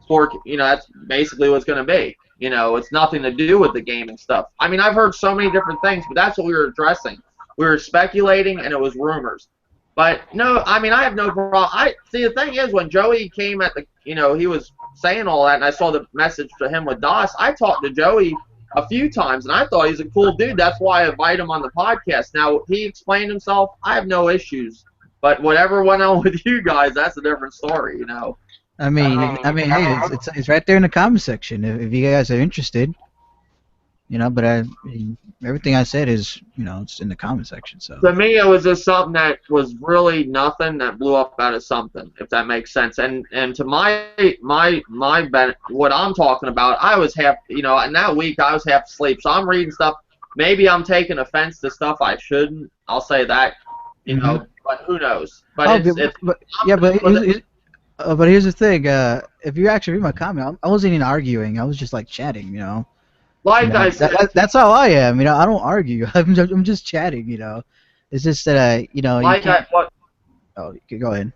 S1: 4K, you know, that's basically what it's going to be. You know, it's nothing to do with the game and stuff. I mean, I've heard so many different things, but that's what we were addressing. We were speculating, and it was rumors. But no, I mean, I have no problem. See, the thing is, when Joey came at the, you know, he was saying all that, and I saw the message to him with DOS. I talked to Joey a few times, and I thought he's a cool dude. That's why I invited him on the podcast. Now, he explained himself. I have no issues. But whatever went on with you guys, that's a different story, you know.
S5: I mean, hey, it's right there in the comment section if you guys are interested. You know, but everything I said is, you know, it's in the comment section. So
S1: To me, it was just something that was really nothing that blew up out of something, if that makes sense. And to what I'm talking about, I was half, you know, in that week I was half asleep. So I'm reading stuff. Maybe I'm taking offense to stuff I shouldn't. I'll say that, you know, but who knows? But
S5: oh, but yeah, but here's the thing. If you actually read my comment, I wasn't even arguing. I was just like chatting. You know.
S1: like
S5: You know,
S1: I said,
S5: that's how I am. You know, I don't argue. I'm just chatting. You know, it's just that you know, you
S1: like
S5: can't.
S1: what?
S5: Oh, go ahead.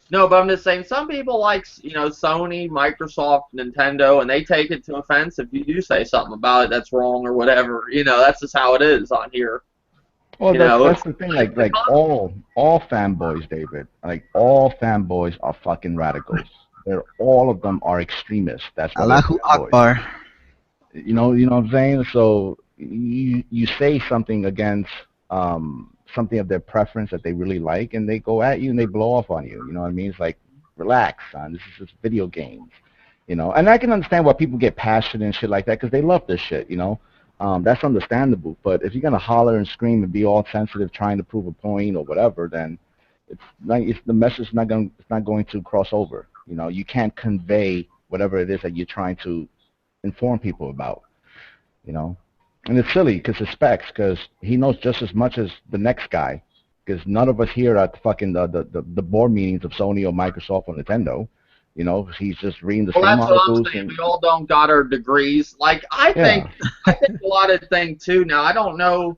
S1: No, but I'm just saying some people like, you know, Sony, Microsoft, Nintendo, and they take it to offense if you do say something about it that's wrong or whatever. You know, that's just how it is on here.
S2: Well,
S1: You
S2: that's
S1: know,
S2: that's the thing. Like all fanboys, David. Like all fanboys are fucking radicals. They're all of them are extremists. That's why they're
S5: Allahu
S2: fanboys.
S5: Akbar.
S2: You know what I'm saying? So you say something against something of their preference that they really like, and they go at you and they blow off on you. You know what I mean? It's like, relax, son. This is just video games. You know, and I can understand why people get passionate and shit like that because they love this shit. You know, that's understandable. But if you're gonna holler and scream and be all sensitive, trying to prove a point or whatever, then the message is not going to cross over. You know, you can't convey whatever it is that you're trying to inform people about, you know. And it's silly because it's specs because he knows just as much as the next guy because none of us here are at the fucking the board meetings of Sony or Microsoft or Nintendo. You know, he's just reading the
S1: well,
S2: same
S1: that's what I'm
S2: articles
S1: saying.
S2: and
S1: We all don't got our degrees. Like I think a lot of things too. Now I don't know,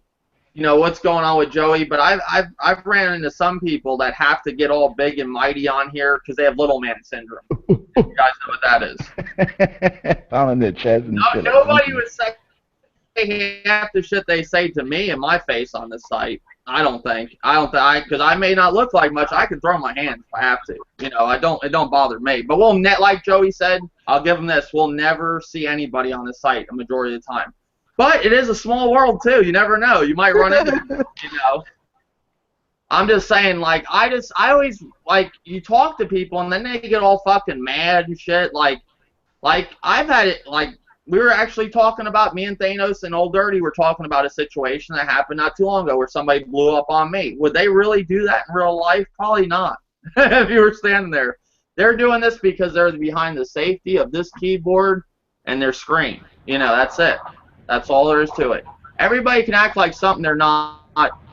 S1: you know, what's going on with Joey, but I've ran into some people that have to get all big and mighty on here because they have little man syndrome. You guys know what that is.
S2: pounding their chest and shit.
S1: Nobody would say half the shit they say to me in my face on this site. I don't think, because I may not look like much. I can throw my hands if I have to. You know, it don't bother me. But we'll like Joey said, I'll give him this. We'll never see anybody on the site a majority of the time. But it is a small world too. You never know. You might run into, you know. I'm just saying, like, I always, like, you talk to people and then they get all fucking mad and shit. Like I've had it, like, we were actually talking about, me and Thanos and Old Dirty were talking about a situation that happened not too long ago where somebody blew up on me. Would they really do that in real life? Probably not. If you were standing there. They're doing this because they're behind the safety of this keyboard and their screen. You know, that's it. That's all there is to it. Everybody can act like something they're not,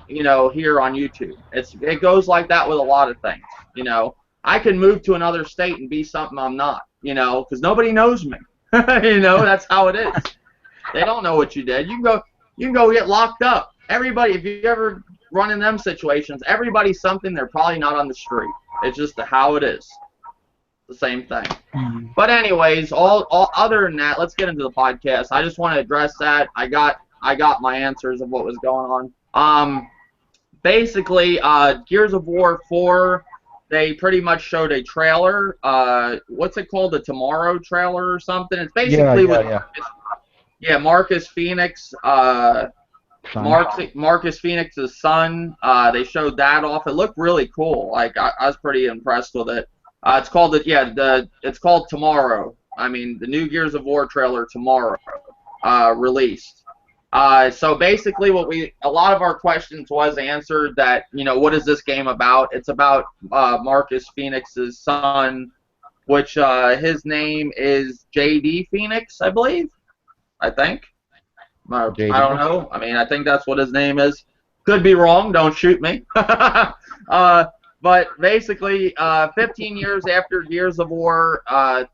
S1: you know, here on YouTube. It goes like that with a lot of things, you know. I can move to another state and be something I'm not, you know, because nobody knows me. You know, that's how it is. They don't know what you did. You can go get locked up. Everybody, if you ever run in them situations, everybody's something they're probably not on the street. It's just how it is. The same thing. But anyways, all other than that, let's get into the podcast. I just want to address that. I got my answers of what was going on. Basically, Gears of War 4. They pretty much showed a trailer. What's it called? The Tomorrow trailer or something? It's basically Marcus Phoenix. Marcus Phoenix's son. They showed that off. It looked really cool. Like I was pretty impressed with it. It's called it's called Tomorrow. I mean, the new Gears of War trailer Tomorrow released. So basically, a lot of our questions was answered. That, you know, what is this game about? It's about Marcus Phoenix's son, which his name is JD Phoenix, I believe. I think. I don't know. I mean, I think that's what his name is. Could be wrong. Don't shoot me. But basically, 15 years after Gears of War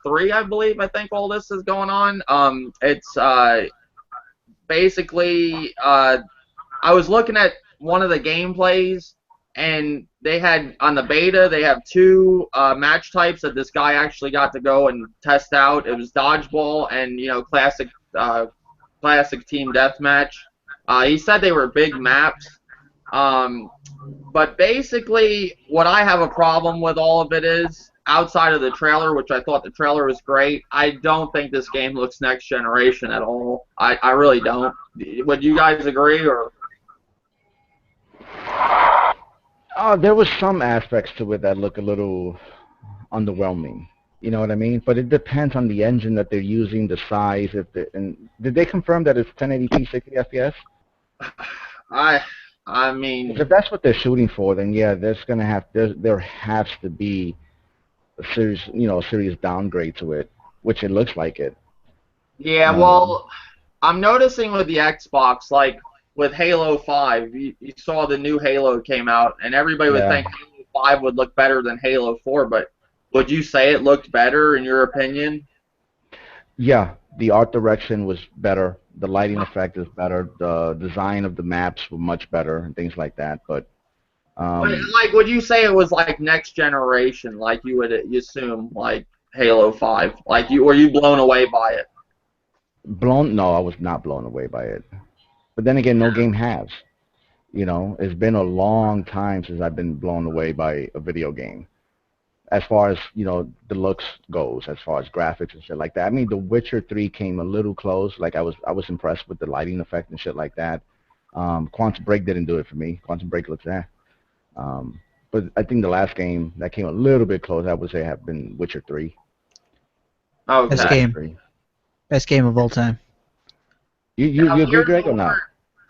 S1: 3, I believe. I think all this is going on. It's basically, I was looking at one of the gameplays, and they had, on the beta, they have 2 match types that this guy actually got to go and test out. It was dodgeball and, you know, classic team deathmatch. He said they were big maps. But basically, what I have a problem with all of it is, outside of the trailer, which I thought the trailer was great, I don't think this game looks next generation at all. I really don't. Would you guys agree? Or
S2: there was some aspects to it that look a little underwhelming. You know what I mean? But it depends on the engine that they're using, the size. And did they confirm that it's 1080p 60 FPS?
S1: I I
S2: Because
S1: mean,
S2: if that's what they're shooting for, then yeah, there has to be a serious downgrade to it, which it looks like it.
S1: yeah.
S2: Um,
S1: Well, I'm noticing with the Xbox, like with Halo 5, you saw the new Halo came out, and everybody would
S2: yeah,
S1: think Halo 5 would look better than Halo 4, but would you say it looked better in your opinion?
S2: yeah, the art direction was better. The lighting effect is better. The design of the maps were much better and things like that. But
S1: But
S2: um,
S1: like, would you say it was like next generation, like you assume, like Halo 5? Like were you blown away by it?
S2: no, I was not blown away by it. But then again, no game has. You know, it's been a long time since I've been blown away by a video game. As far as the looks goes, as far as graphics and shit like that. I mean, The Witcher 3 came a little close. Like I was impressed with the lighting effect and shit like that. Quantum Break didn't do it for me. Quantum Break looks Um, but I think the last game that came a little bit close, I would say, have been Witcher 3. The
S5: Best
S1: Okay.
S2: Witcher
S5: game.
S2: 3.
S5: Best game of all time.
S2: You
S1: Now,
S2: you agree,
S1: Gears
S2: Greg,
S1: of
S2: or
S1: War,
S2: not?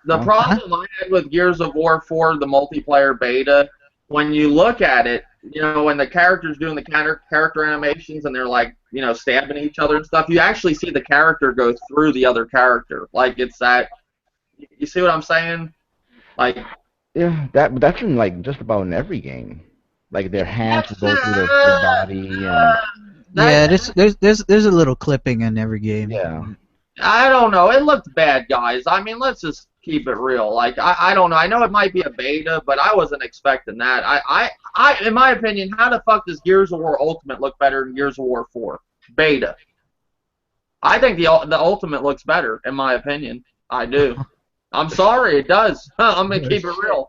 S1: the
S2: No.
S5: Huh?
S1: problem I had with Gears of War 4, the multiplayer beta, when you look at it, when the characters doing the character animations and they're like, stabbing each other and stuff, you actually see the character go through the other character. Like it's that. You see what I'm saying? Like
S2: Yeah, that's in like just about in every game. Like their hands will
S1: that's
S2: go through their body and
S5: Yeah,
S1: that.
S5: there's a little clipping in every game.
S2: yeah.
S1: I don't know. It looked bad, guys. I mean, let's just keep it real. Like, I don't know. I know it might be a beta, but I wasn't expecting that. In my opinion, how the fuck does Gears of War Ultimate look better than Gears of War 4 beta? I think the Ultimate looks better, in my opinion. I do. I'm sorry, it does. I'm gonna keep it real.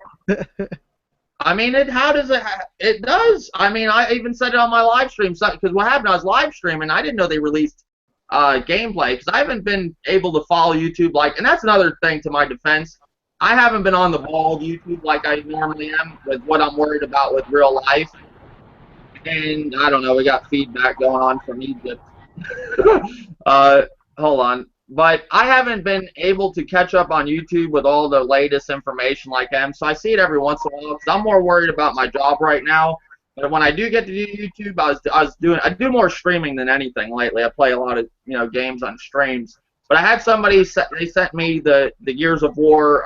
S1: I mean, how does it? It does. I mean, I even said it on my live stream because what happened? I was live streaming. I didn't know they released gameplay because I haven't been able to follow YouTube and that's another thing to my defense. I haven't been on the ball of YouTube like I normally am with what I'm worried about with real life. And I don't know. We got feedback going on from Egypt. uh, Hold on. But I haven't been able to catch up on YouTube with all the latest information like them. So I see it every once in a while because I'm more worried about my job right now. But when I do get to do YouTube, I do more streaming than anything lately. I play a lot of games on streams. But I had they sent me the Gears of War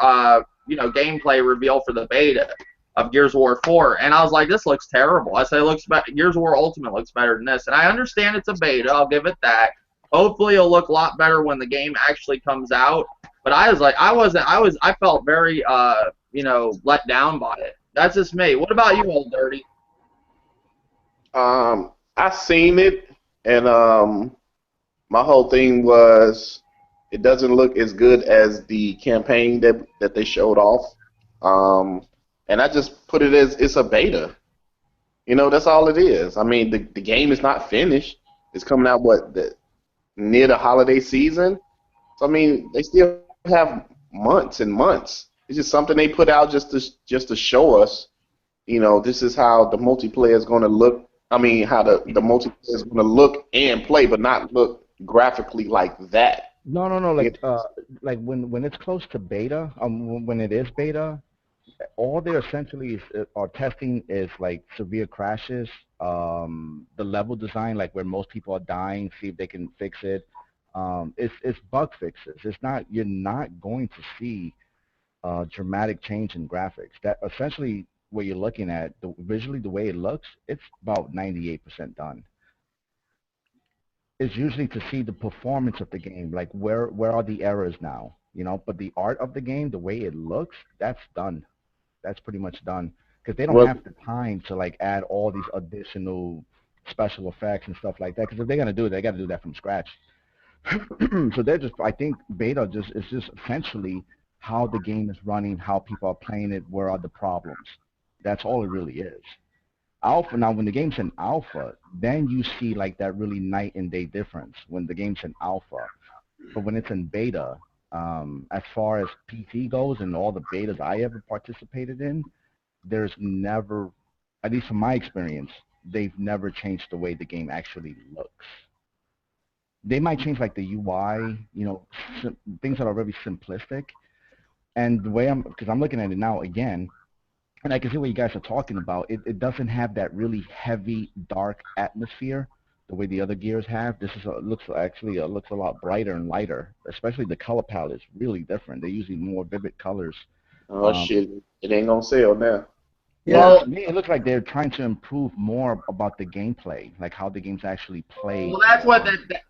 S1: gameplay reveal for the beta of Gears of War 4, and I was like, this looks terrible. I said, Gears of War Ultimate looks better than this, and I understand it's a beta. I'll give it that. Hopefully, it'll look a lot better when the game actually comes out. But I was like, I felt very, let down by it. That's just me. What about you, Old Dirty?
S3: I seen it, and my whole thing was it doesn't look as good as the campaign that they showed off. And I just put it as it's a beta. That's all it is. I mean, the game is not finished. It's coming out near the holiday season. So I mean, they still have months and months. It's just something they put out just to show us. This is how the multiplayer is going to look. I mean, how the multiplayer is going to look and play, but not look graphically like that.
S2: No.
S3: Yeah.
S2: Like when it's close to beta, when it is beta, all they're essentially are testing is like severe crashes, the level design, like where most people are dying, see if they can fix it. It's bug fixes. You're not going to see dramatic change in graphics. That essentially what you're looking at, visually the way it looks, it's about 98% done. It's usually to see the performance of the game, like where are the errors now, But the art of the game, the way it looks, that's done. That's pretty much done because they don't
S3: Well,
S2: have the time to like add all these additional special effects and stuff like that. Because if they're gonna do it, they got to do that from scratch. So I think beta is just essentially how the game is running, how people are playing it, where are the problems. That's all it really is. Alpha now, when the game's in alpha, then you see like that really night and day difference when the game's in alpha. But when it's in beta, as far as PT goes and all the betas I ever participated in, there's never, at least from my experience, they've never changed the way the game actually looks. They might change like the UI, things that are very simplistic. And the way because I'm looking at it now again, and I can see what you guys are talking about. It doesn't have that really heavy, dark atmosphere the way the other gears have. This is looks a lot brighter and lighter. Especially the color palette is really different. They're using more vivid colors.
S3: Oh shit, it ain't gonna sell now.
S2: Well, to me, it looks like they're trying to improve more about the gameplay, like how the game's actually played.
S1: Well,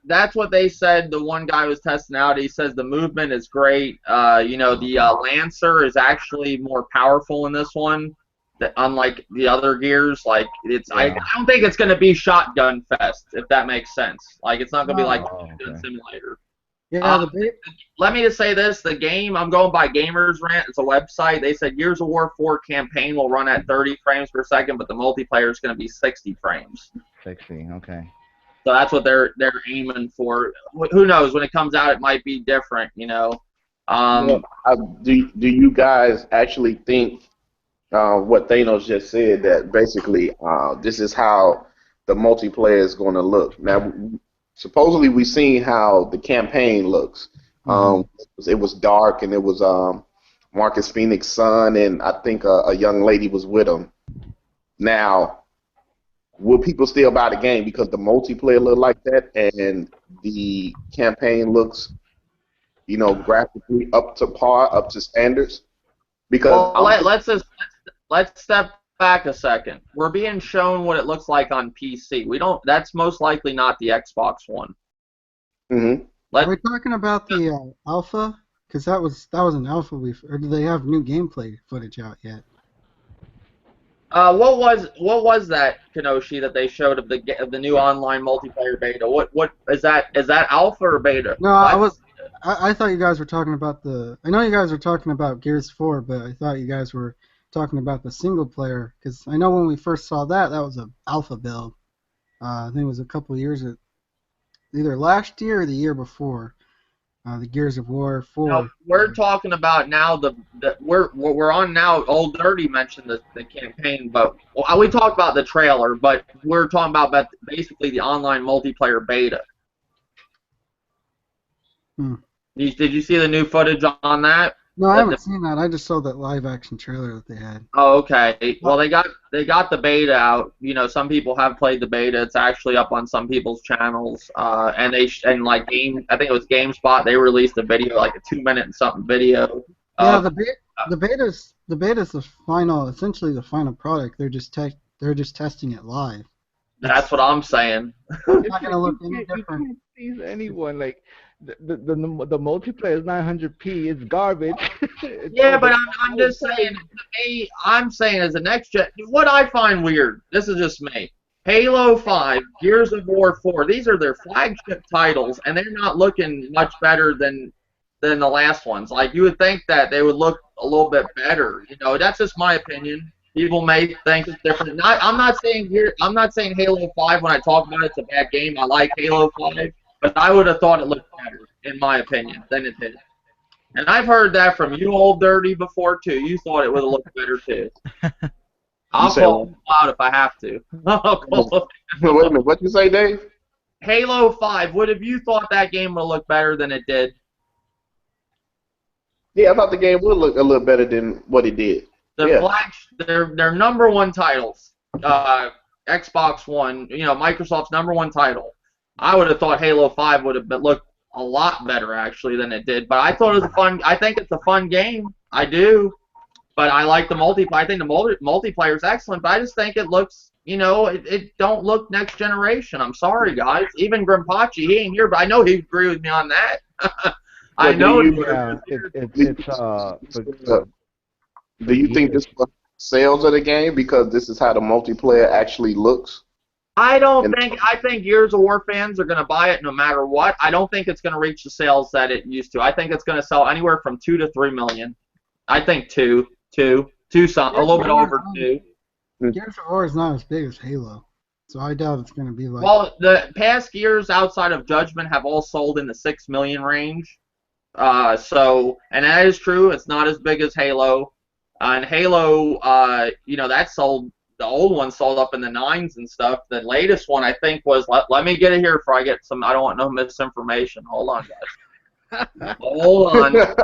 S1: that's what they said. The one guy was testing out. He says the movement is great. The Lancer is actually more powerful in this one, unlike the other gears. Like I don't think it's going to be Shotgun Fest, if that makes sense. Like it's not going to be like Shotgun Simulator.
S6: Yeah,
S1: let me just say this: the game, I'm going by Gamers Rant. It's a website. They said Gears of War 4 campaign will run at 30 frames per second, but the multiplayer is going to be 60 frames.
S2: 60, okay.
S1: So that's what they're aiming for. Who knows? When it comes out, it might be different.
S3: Do you guys actually think what Thanos just said, that basically this is how the multiplayer is going to look? Now, supposedly we've seen how the campaign looks. It was dark, and it was Marcus Phoenix's son, and I think a young lady was with him. Now, will people still buy the game because the multiplayer look like that and the campaign looks, graphically up to par, up to standards? Because
S1: let's step back a second. We're being shown what it looks like on PC. That's most likely not the Xbox One.
S6: Are we talking about the alpha? Because that was an alpha. Or do they have new gameplay footage out yet?
S1: What was that, Kenoshi, that they showed of the new online multiplayer beta? What is that? Is that alpha or beta?
S6: No, I thought you guys were talking about I know you guys were talking about Gears 4, but I thought you guys were talking about the single player, because I know when we first saw that was an alpha build. I think it was a couple of years, either last year or the year before. The Gears of War 4.
S1: No, we're talking about now we're on now. Old Dirty mentioned the campaign, but we talked about the trailer, but we're talking about basically the online multiplayer beta. Did you see the new footage on that?
S6: No, I haven't seen that. I just saw that live action trailer that they had.
S1: Oh, okay. Well, they got the beta out. Some people have played the beta. It's actually up on some people's channels. I think it was GameSpot. They released a video, like a 2-minute and something video.
S6: Yeah, the beta's the final, essentially the final product. They're just testing it live.
S1: That's what I'm saying.
S6: It's not gonna look any different.
S2: You can't please anyone. Like the multiplayer is 900p. It's garbage.
S1: Yeah, but I'm just saying. To me, I'm saying as a next gen, what I find weird. This is just me. Halo 5, Gears of War 4. These are their flagship titles, and they're not looking much better than the last ones. Like you would think that they would look a little bit better. That's just my opinion. People may think it's different. I'm not saying Halo 5 when I talk about it's a bad game. I like Halo 5, but I would have thought it looked better, in my opinion, than it did. And I've heard that from you, Old Dirty, before too. You thought it would have looked better too. I'll call them out if I have to.
S3: Wait a minute, what you say, Dave?
S1: Halo 5. Would have you thought that game would look better than it did?
S3: Yeah, I thought the game would look a little better than what it did.
S1: Their number one titles, Xbox One, Microsoft's number one title. I would have thought Halo 5 would have looked a lot better actually than it did. But I thought it was I think it's a fun game. I do. But I like the multiplayer. I think the multiplayer is excellent. But I just think it looks, it don't look next generation. I'm sorry, guys. Even Grimpachi, he ain't here, but I know he'd agree with me on that. I know.
S3: Do you think this was sales of the game because this is how the multiplayer actually looks?
S1: I think Gears of War fans are going to buy it no matter what. I don't think it's going to reach the sales that it used to. I think it's going to sell anywhere from 2 to 3 million. I think two, a little bit over 2.
S6: Gears of War is not as big as Halo, so I doubt it's going to be like.
S1: Well, the past Gears outside of Judgment have all sold in the 6 million range. And that is true. It's not as big as Halo. And Halo, that sold the old one sold up in the 9s and stuff. The latest one I think was, let me get it here before I get some. I don't want no misinformation. Hold on, guys. Hold on. I'm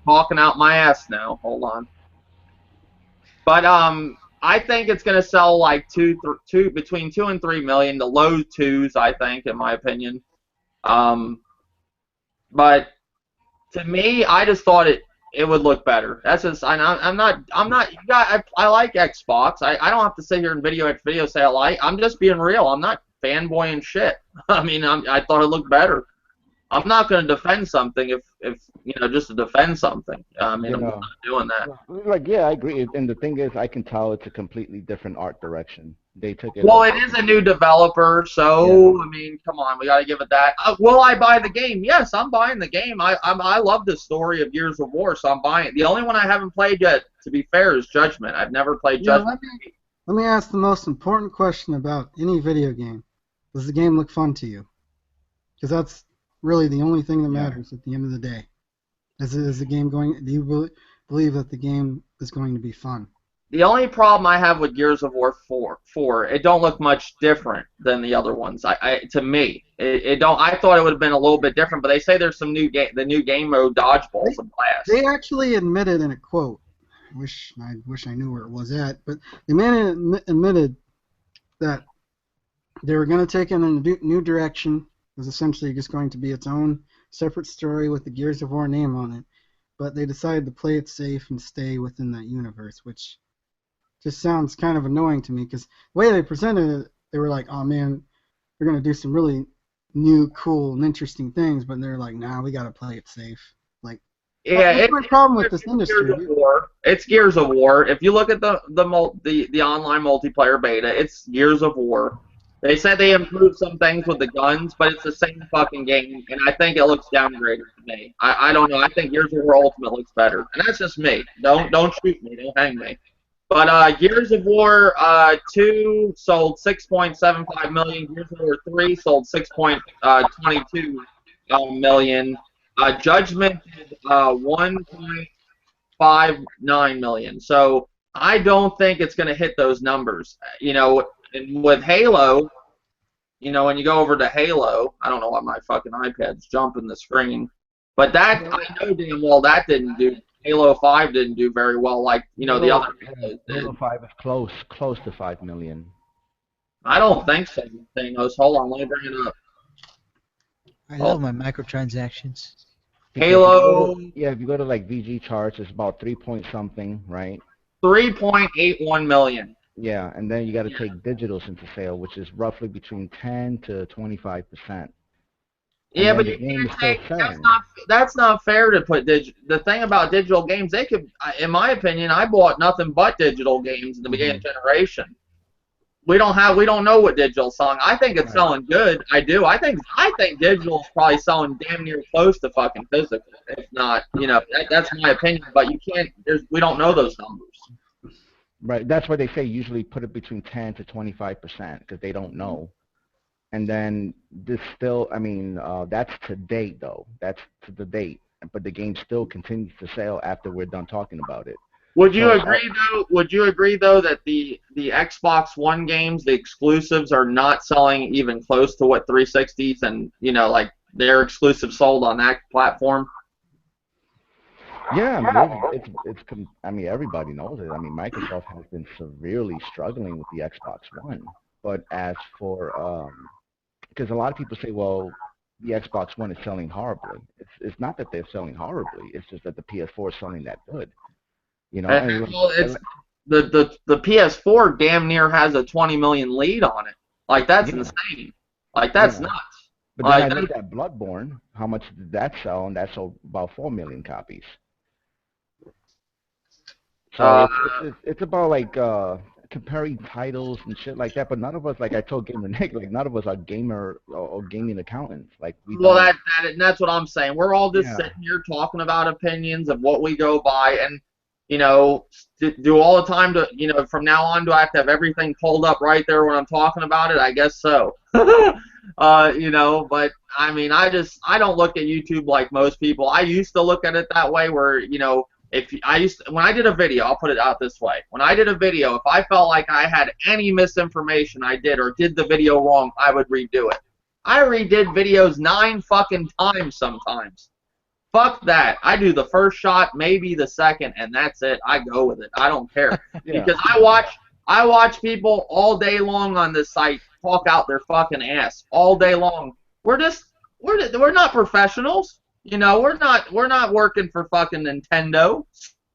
S1: talking out my ass now. Hold on. But I think it's gonna sell like between 2 and 3 million, the low twos, I think, in my opinion. But to me, I just thought it would look better. That's just I'm not. You got, I like Xbox. I don't have to sit here and video after video say I like. I'm just being real. I'm not fanboying shit. I mean, I thought it looked better. I'm not going to defend something if just to defend something. I mean, I'm not doing that.
S2: Like, yeah, I agree. And the thing is, I can tell it's a completely different art direction. They took it.
S1: Well, it is a new developer, so I mean, come on, we got to give it that. Will I buy the game? Yes, I'm buying the game. I love the story of Gears of War, so I'm buying it. The only one I haven't played yet, to be fair, is Judgment. I've never played Judgment.
S6: Let me ask the most important question about any video game. Does the game look fun to you? Because that's really the only thing that matters at the end of the day. Is the game going? Do you believe that the game is going to be fun?
S1: The only problem I have with Gears of War 4, it don't look much different than the other ones. To me, it don't. I thought it would have been a little bit different, but they say there's some the new game mode dodgeballs and blasts.
S6: They actually admitted in a quote. I wish I knew where it was at, but the man admitted that they were going to take it in a new direction. It was essentially just going to be its own separate story with the Gears of War name on it, but they decided to play it safe and stay within that universe, which just sounds kind of annoying to me, because the way they presented it, they were like, oh man, we're going to do some really new, cool, and interesting things, but they're like, nah, we got to play it safe. Like,
S1: yeah,
S6: that's my problem with this industry.
S1: It's Gears of War. If you look at the online multiplayer beta, it's Gears of War. They said they improved some things with the guns, but it's the same fucking game, and I think it looks downgraded to me. I don't know. I think Gears of War Ultimate looks better, and that's just me. Don't shoot me. Don't hang me. But Gears of War 2 sold 6.75 million. Gears of War 3 sold 6.22 million. Judgment did 1.59 million. So I don't think it's going to hit those numbers. And with Halo, when you go over to Halo, I don't know why my fucking iPad's jumping the screen, but that I know damn well that didn't do. Halo 5 didn't do very well, like the other.
S2: Halo 5 is close to 5 million.
S1: I don't think so. Thanos, hold on, let me bring it up.
S5: I love my microtransactions.
S1: Halo.
S2: If you go to like VG charts, it's about 3 point something, right?
S1: 3.81 million.
S2: Yeah, and then you got to take digitals into sale, which is roughly between 10 to 25%.
S1: Yeah, but you can't take, that's not fair to put the thing about digital games, they could, in my opinion, I bought nothing but digital games in the beginning generation. We don't know what digital's selling. I think it's selling good. I do. I think digital's probably selling damn near close to fucking physical, if not, that's my opinion. But you can't. We don't know those numbers.
S2: Right. That's why they say usually put it between 10 to 25% because they don't know. And then this still, that's to date though. That's to the date. But the game still continues to sell after we're done talking about it.
S1: Would you agree though? Would you agree though that the Xbox One games, the exclusives, are not selling even close to what 360s and like their exclusives sold on that platform?
S2: Yeah, everybody knows it. Microsoft has been severely struggling with the Xbox One. But as for because a lot of people say, well, the Xbox One is selling horribly. It's not that they're selling horribly. It's just that the PS4 is selling that good.
S1: It's the PS4 damn near has a 20 million lead on it. Like that's insane. Like that's nuts.
S2: But then I look at Bloodborne. How much did that sell? And that sold about 4 million copies. So it's about like comparing titles and shit like that. But none of us, like I told Gamer Nick, like none of us are gamer or gaming accountants. Like
S1: that's what I'm saying. We're all just sitting here talking about opinions of what we go by, and do all the time to from now on do I have to have everything pulled up right there when I'm talking about it? I guess so. But I don't look at YouTube like most people. I used to look at it that way where when I did a video, I'll put it out this way. When I did a video, if I felt like I had any misinformation I did or did the video wrong, I would redo it. I redid videos 9 fucking times sometimes. Fuck that. I do the first shot, maybe the second, and that's it. I go with it. I don't care.
S2: Yeah.
S1: Because I watch people all day long on this site talk out their fucking ass all day long. We're not professionals. You know, we're not working for fucking Nintendo,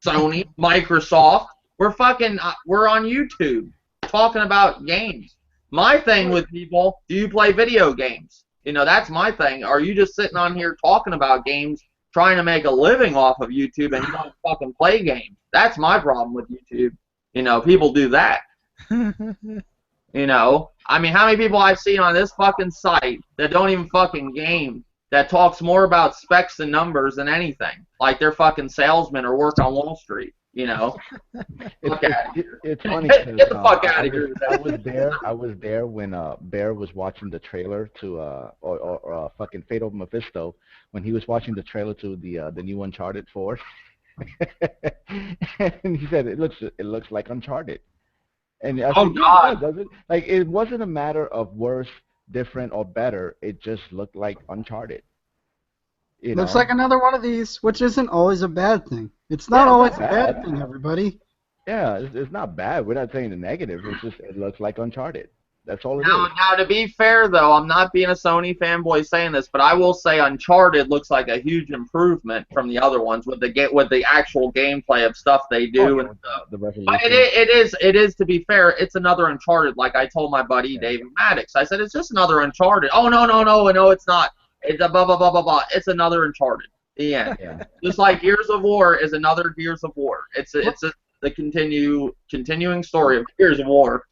S1: Sony, Microsoft. We're on YouTube talking about games. My thing with people, do you play video games? You know, that's my thing. Are you just sitting on here talking about games, trying to make a living off of YouTube, and you don't fucking play games? That's my problem with YouTube. You know, people do that. You know, I mean, how many people I've seen on this fucking site that don't even fucking game, that talks more about specs and numbers than anything, like they're fucking salesmen or work on Wall Street. You know,
S2: it's funny.
S1: Get the fuck out of here.
S2: I was there when Bear was watching the trailer to or fucking Fatal Mephisto, when he was watching the trailer to the new Uncharted 4, and he said it looks like Uncharted. And I said,
S1: God,
S2: does it? Like, it wasn't a matter of worse, different, or better. It just looked like Uncharted.
S6: Looks like another one of these, which isn't always a bad thing. It's not always a bad thing, everybody.
S2: Yeah, it's not bad. We're not saying the negative. It's just it looks like Uncharted. That's all it is.
S1: Now, to be fair, though, I'm not being a Sony fanboy saying this, but I will say Uncharted looks like a huge improvement from the other ones with the actual gameplay of stuff they do and stuff.
S2: The resolution.
S1: But it is, to be fair, it's another Uncharted. Like I told my buddy David Maddox, I said it's just another Uncharted. Oh no, it's not. It's a blah blah blah blah blah. It's another Uncharted. The end. Yeah. Just like Gears of War is another Gears of War. It's the continuing story of Gears of War.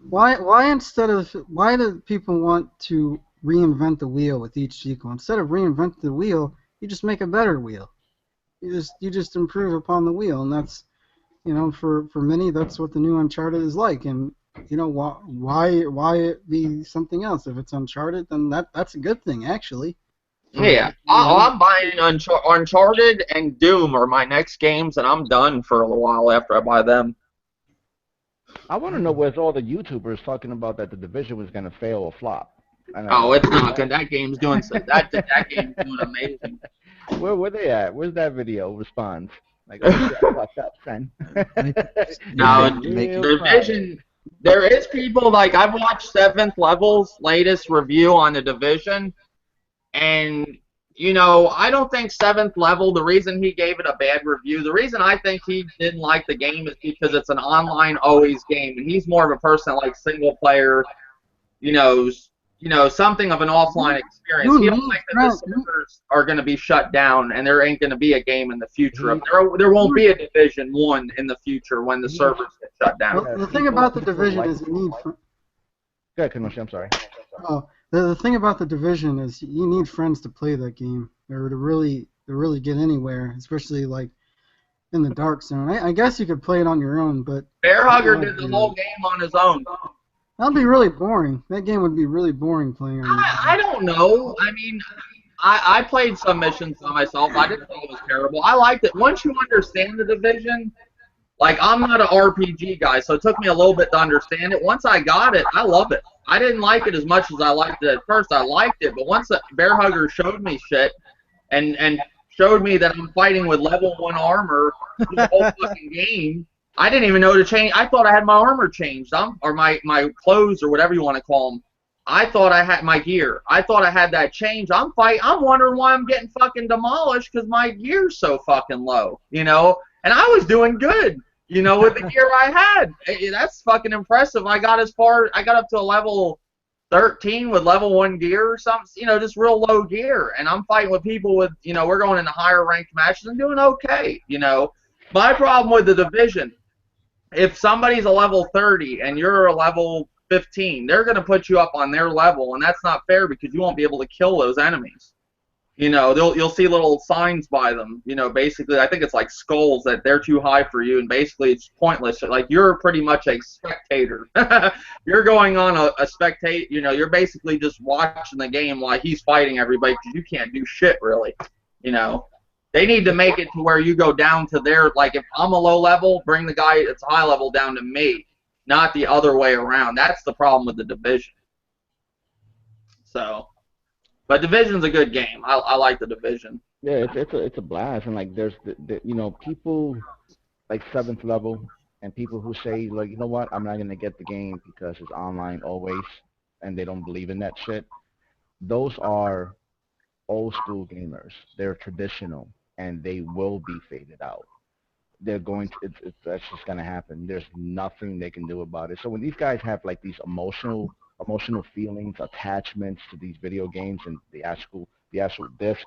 S6: Why do people want to reinvent the wheel with each sequel? Instead of reinvent the wheel, you just make a better wheel. You just improve upon the wheel, and that's, you know, for many, that's what the new Uncharted is like. And you know, why it be something else? If it's Uncharted, then that's a good thing, actually.
S1: Yeah, I'm buying Uncharted and Doom are my next games, and I'm done for a little while after I buy them.
S2: I want to know where's all the YouTubers talking about that the Division was going to fail or flop.
S1: Oh, it's not good. That game's doing that game's doing amazing.
S2: Where were they at? Where's that video response? Like, what's up, son?
S1: No, Division. There is people, like, I've watched 7th Level's latest review on the Division, and, you know, I don't think 7th Level, the reason he gave it a bad review, the reason I think he didn't like the game is because it's an online always game, and he's more of a person that likes single player, you know, something of an offline experience. He don't think that the servers are going to be shut down, and there ain't going to be a game in the future. There won't be a Division 1 in the future when the servers get shut down.
S6: Well, the thing about the Division is you need...
S2: Go ahead, Kenosha, I'm sorry.
S6: Oh, the thing about the Division is you need friends to play that game, or to really get anywhere, especially like in the dark zone. I guess you could play it on your own, but
S1: Bear Hugger did the whole game on his own.
S6: That'd be really boring. That game would be really boring playing on your own.
S1: I don't know. I mean, I played some missions by myself. I didn't think it was terrible. I liked it. Once you understand the Division, like, I'm not an RPG guy, so it took me a little bit to understand it. Once I got it, I love it. I didn't like it as much as I liked it at first. I liked it, but once Bear Hugger showed me shit and showed me that I'm fighting with level 1 armor the whole fucking game, I didn't even know to change. I thought I had my armor changed, or my clothes, or whatever you want to call them. I thought I had my gear. I thought I had that changed. I'm wondering why I'm getting fucking demolished because my gear's so fucking low, you know? And I was doing good, you know, with the gear I had. That's fucking impressive. I got up to a level 13 with level 1 gear or something, you know, just real low gear. And I'm fighting with people with, you know, we're going into higher ranked matches and doing okay, you know? My problem with the Division, if somebody's a level 30 and you're a level 15, they're going to put you up on their level, and that's not fair because you won't be able to kill those enemies. You know, you'll see little signs by them, you know, basically, I think it's like skulls that they're too high for you, and basically it's pointless. Like, you're pretty much a spectator. You're going on a spectate, you know, you're basically just watching the game while he's fighting everybody because you can't do shit, really, you know. They need to make it to where you go down to their, like, if I'm a low level, bring the guy that's high level down to me, not the other way around. That's the problem with the division. So, but division's a good game. I like the division.
S2: Yeah, it's a blast, and like there's people like seventh level and people who say like you know what I'm not gonna get the game because it's online always, and they don't believe in that shit. Those are old school gamers. They're traditional, and they will be faded out. They're going to that's just gonna happen. There's nothing they can do about it. So when these guys have like these emotional feelings, attachments to these video games and the actual disc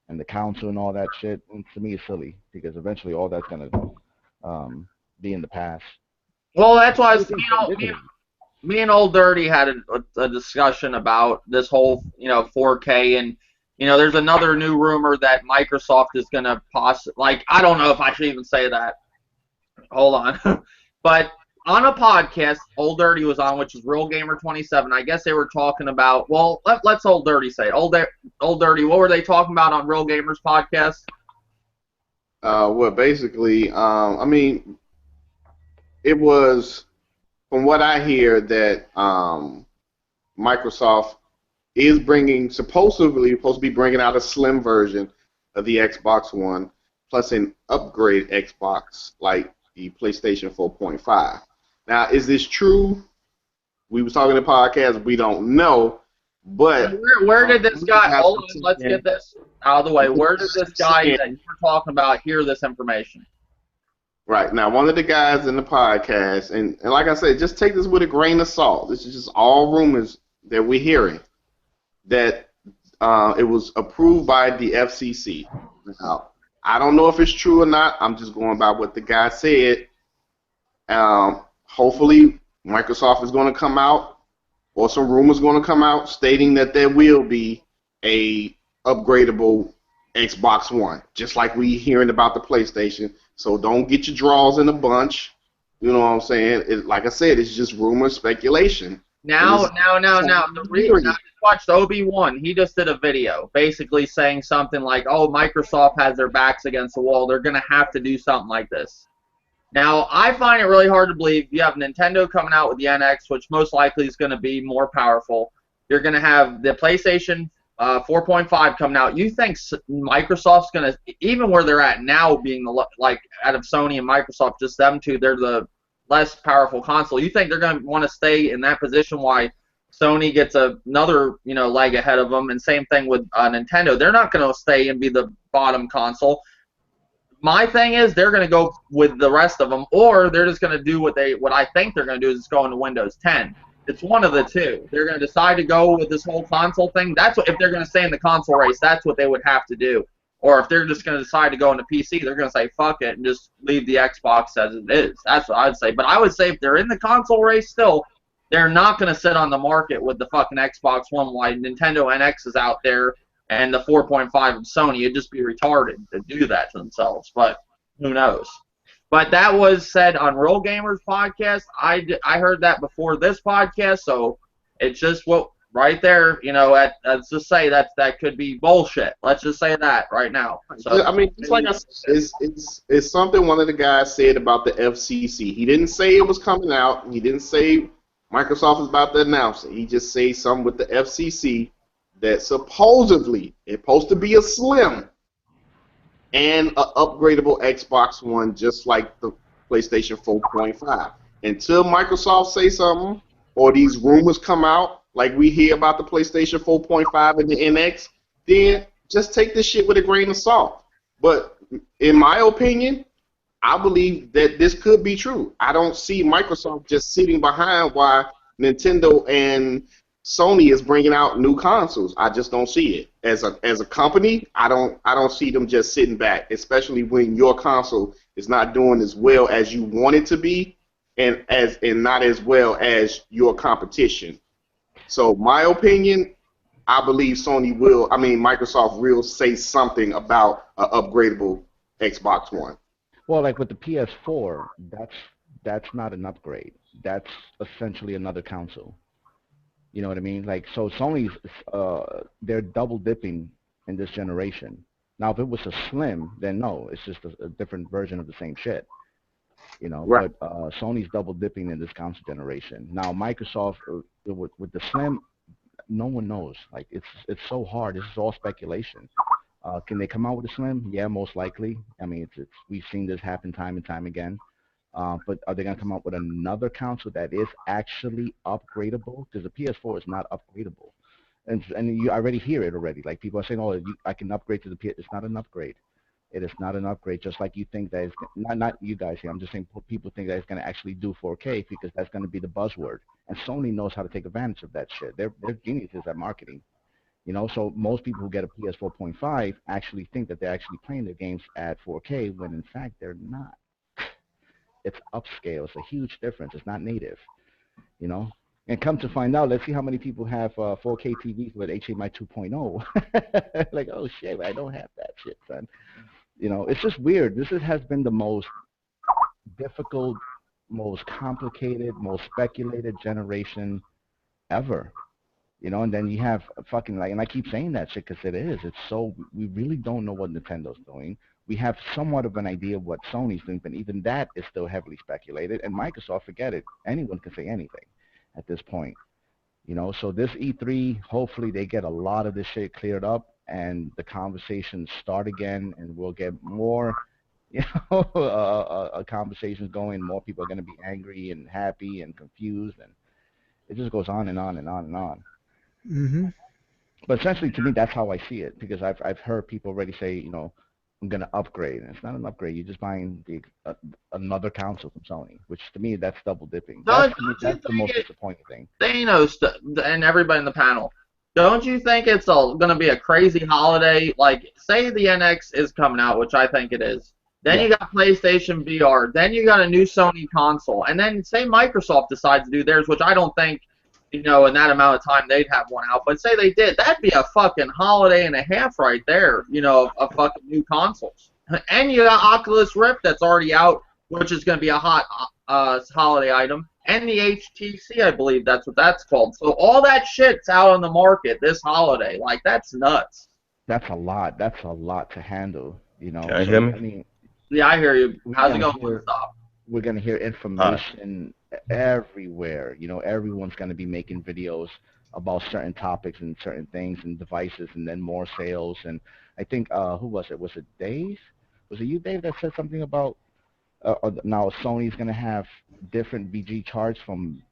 S2: and the console and all that shit, and to me it's silly because eventually all that's gonna be in the past.
S1: Well, that's why
S2: Everything's so digital.
S1: me and Old Dirty had a discussion about this whole 4K, and there's another new rumor that Microsoft is gonna like, I don't know if I should even say that. Hold on. But on a podcast Old Dirty was on, which is Real Gamer 27, I guess they were talking about, well, let's Old Dirty say it. Old Dirty, what were they talking about on Real Gamers podcast?
S3: Well, basically, I mean, it was, from what I hear, that Microsoft is supposed to be bringing out a slim version of the Xbox One, plus an upgrade Xbox like the PlayStation 4.5. Now, is this true? We was talking in the podcast. We don't know, but
S1: where did this guy? Hold on, let's get this out of the way. Where did this guy that you're talking about hear this information?
S3: Right. Now, one of the guys in the podcast, and like I said, just take this with a grain of salt. This is just all rumors that we're hearing, that it was approved by the FCC. Now, I don't know if it's true or not. I'm just going by what the guy said. Hopefully, Microsoft is going to come out, or some rumors going to come out, stating that there will be a upgradable Xbox One, just like we hearing about the PlayStation. So don't get your draws in a bunch. You know what I'm saying? Like I said, it's just rumor, speculation.
S1: Now, I just watched Obi-Wan. He just did a video basically saying something like, oh, Microsoft has their backs against the wall. They're going to have to do something like this. Now, I find it really hard to believe. You have Nintendo coming out with the NX, which most likely is going to be more powerful. You're going to have the PlayStation 4.5 coming out. You think Microsoft's going to, even where they're at now, being like out of Sony and Microsoft, just them two, they're the less powerful console. You think they're going to want to stay in that position while Sony gets another leg ahead of them? And same thing with Nintendo. They're not going to stay and be the bottom console. My thing is they're going to go with the rest of them, or they're just going to do what I think they're going to do is just go into Windows 10. It's one of the two. They're going to decide to go with this whole console thing. That's what, if they're going to stay in the console race, that's what they would have to do. Or if they're just going to decide to go into PC, they're going to say fuck it and just leave the Xbox as it is. That's what I would say. But I would say if they're in the console race still, they're not going to sit on the market with the fucking Xbox One while Nintendo NX is out there and the 4.5 of Sony. It'd just be retarded to do that to themselves. But who knows? But that was said on Real Gamers podcast. I heard that before this podcast, so it's just what right there. Let's just say that could be bullshit. Let's just say that right now. So
S3: I mean, it's like I said, it's something one of the guys said about the FCC. He didn't say it was coming out. He didn't say Microsoft is about to announce it. He just said something with the FCC that supposedly it's supposed to be a slim and an upgradable Xbox One, just like the PlayStation 4.5. Until Microsoft say something, or these rumors come out, like we hear about the PlayStation 4.5 and the NX, then just take this shit with a grain of salt. But in my opinion, I believe that this could be true. I don't see Microsoft just sitting behind while Nintendo and Sony is bringing out new consoles. I just don't see it. As a company, I don't see them just sitting back, especially when your console is not doing as well as you want it to be, and not as well as your competition. So my opinion, I believe Microsoft will say something about an upgradable Xbox One.
S2: Well, like with the PS4, that's not an upgrade. That's essentially another console. You know what I mean? Like, so Sony's they're double dipping in this generation. Now, if it was a Slim, then no, it's just a different version of the same shit.
S1: Right.
S2: But Sony's double dipping in this console generation. Now, Microsoft with the Slim, no one knows. Like it's so hard. This is all speculation. Can they come out with a Slim? Yeah, most likely. I mean, it's we've seen this happen time and time again. But are they going to come up with another console that is actually upgradable? Because the PS4 is not upgradable, and you already hear it already. Like people are saying, "Oh, I can upgrade to the PS." It's not an upgrade. It is not an upgrade. Just like you think that it's not you guys here. I'm just saying people think that it's going to actually do 4K because that's going to be the buzzword. And Sony knows how to take advantage of that shit. They're geniuses at marketing. So most people who get a PS4.5 actually think that they're actually playing their games at 4K when in fact they're not. It's upscale. It's a huge difference. It's not native, you know. And come to find out, let's see how many people have 4K TVs with HDMI 2.0. Like, oh shit, I don't have that shit, son. It's just weird. Has been the most difficult, most complicated, most speculated generation ever. And then you have fucking and I keep saying that shit because it is. It's so we really don't know what Nintendo's doing. We have somewhat of an idea of what Sony's doing, but even that is still heavily speculated. And Microsoft, forget it. Anyone can say anything at this point. So this E3, hopefully they get a lot of this shit cleared up and the conversations start again, and we'll get more, conversations going. More people are going to be angry and happy and confused, and it just goes on and on and on and on.
S5: Mm-hmm.
S2: But essentially, to me, that's how I see it, because I've heard people already say, I'm gonna upgrade, and it's not an upgrade. You're just buying another console from Sony, which to me that's double dipping. That's the most disappointing thing.
S1: Thanos and everybody in the panel, don't you think it's going to be a crazy holiday? Like, say the NX is coming out, which I think it is. Then you got PlayStation VR. Then you got a new Sony console, and then say Microsoft decides to do theirs, which I don't think, in that amount of time they'd have one out. But say they did, that'd be a fucking holiday and a half right there, of fucking new consoles. And you got Oculus Rift that's already out, which is going to be a hot holiday item. And the HTC, I believe that's what that's called. So all that shit's out on the market this holiday. Like, that's nuts.
S2: That's a lot. That's a lot to handle,
S7: Can you hear me?
S2: I mean,
S1: yeah, I hear you. How's it going?
S2: We're going to hear information everywhere. Everyone's going to be making videos about certain topics and certain things and devices, and then more sales. And I think, who was it? Was it Dave? Was it you, Dave, that said something about now Sony's going to have different BG charts from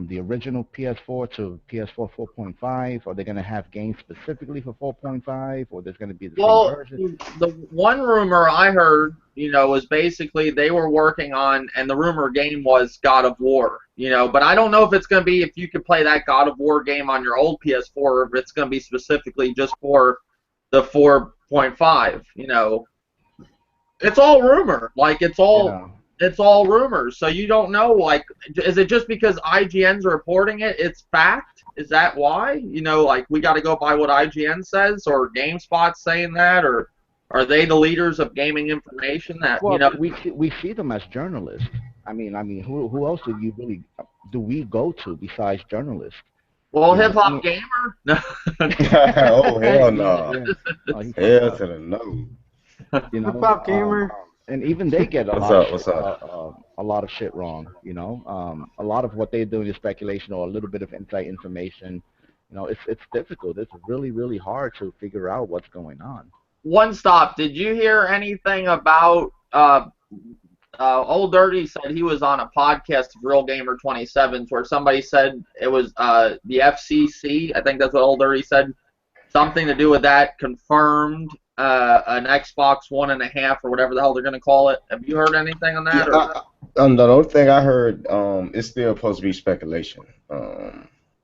S2: the original PS4 to PS4 4.5? Or they're going to have games specifically for 4.5? Or there's going to be the same version?
S1: The one rumor I heard, was basically they were working on, and the rumor game was God of War, but I don't know if it's going to be, if you could play that God of War game on your old PS4, or if it's going to be specifically just for the 4.5, It's all rumor. Like, it's all rumors. So you don't know, like, is it just because IGN's reporting it, it's fact? Is that why? Like, we got to go by what IGN says, or GameSpot's saying that, or are they the leaders of gaming information that,
S2: we see them as journalists. I mean, who else do we go to besides journalists?
S1: Well, Hip Hop Gamer? No.
S7: Oh, hell no. Hell to the no.
S6: Hip Hop Gamer.
S2: And even they get a lot of shit wrong. A lot of what they're doing is speculation or a little bit of inside information. It's difficult. It's really, really hard to figure out what's going on.
S1: One stop. Did you hear anything about Old Dirty said he was on a podcast of Real Gamer 27s where somebody said it was the FCC. I think that's what Old Dirty said. Something to do with that confirmed. An Xbox 1.5 or whatever the hell they're going to call it. Have you heard anything on that?
S7: The only thing I heard, it's still supposed to be speculation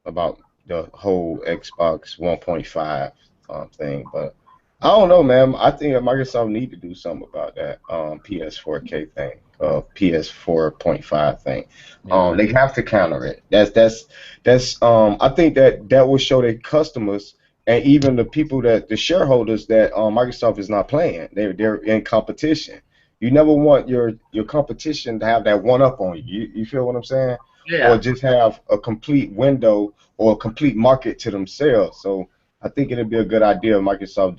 S7: about the whole Xbox 1.5 thing. But I don't know, man. I think Microsoft need to do something about that PS4K thing, PS4.5 thing. They have to counter it. That's. I think that will show their customers. And even the people the shareholders that Microsoft is not playing, they're in competition. You never want your competition to have that one up on you. You feel what I'm saying?
S1: Yeah.
S7: Or just have a complete window or a complete market to themselves. So I think it'd be a good idea if Microsoft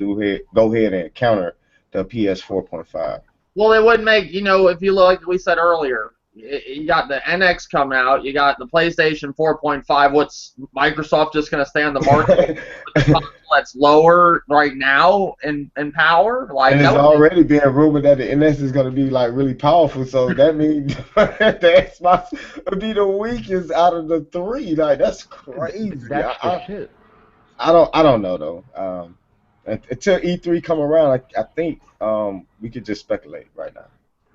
S7: go ahead and counter the PS 4.5.
S1: Well, it would make, if you look, like we said earlier, you got the NX coming out, you got the PlayStation 4.5. What's Microsoft just going to stay on the market with a console that's lower right now in power? Like,
S7: and it's already being rumored that the NX is going to be like really powerful, so that means the Xbox would be the weakest out of the three. Like, that's crazy.
S2: That's the shit.
S7: I don't know though. Until E3 come around, I think we could just speculate right now.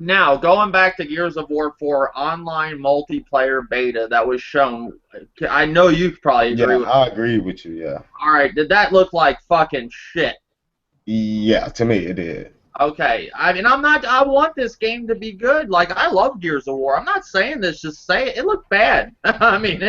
S1: Now, going back to Gears of War 4 online multiplayer beta that was shown, I know you probably agree with me.
S7: I agree with you, yeah.
S1: All right, did that look like fucking shit?
S7: Yeah, to me it did.
S1: Okay, I mean, I want this game to be good. Like, I love Gears of War. I'm not saying this, just say it looked bad. I mean,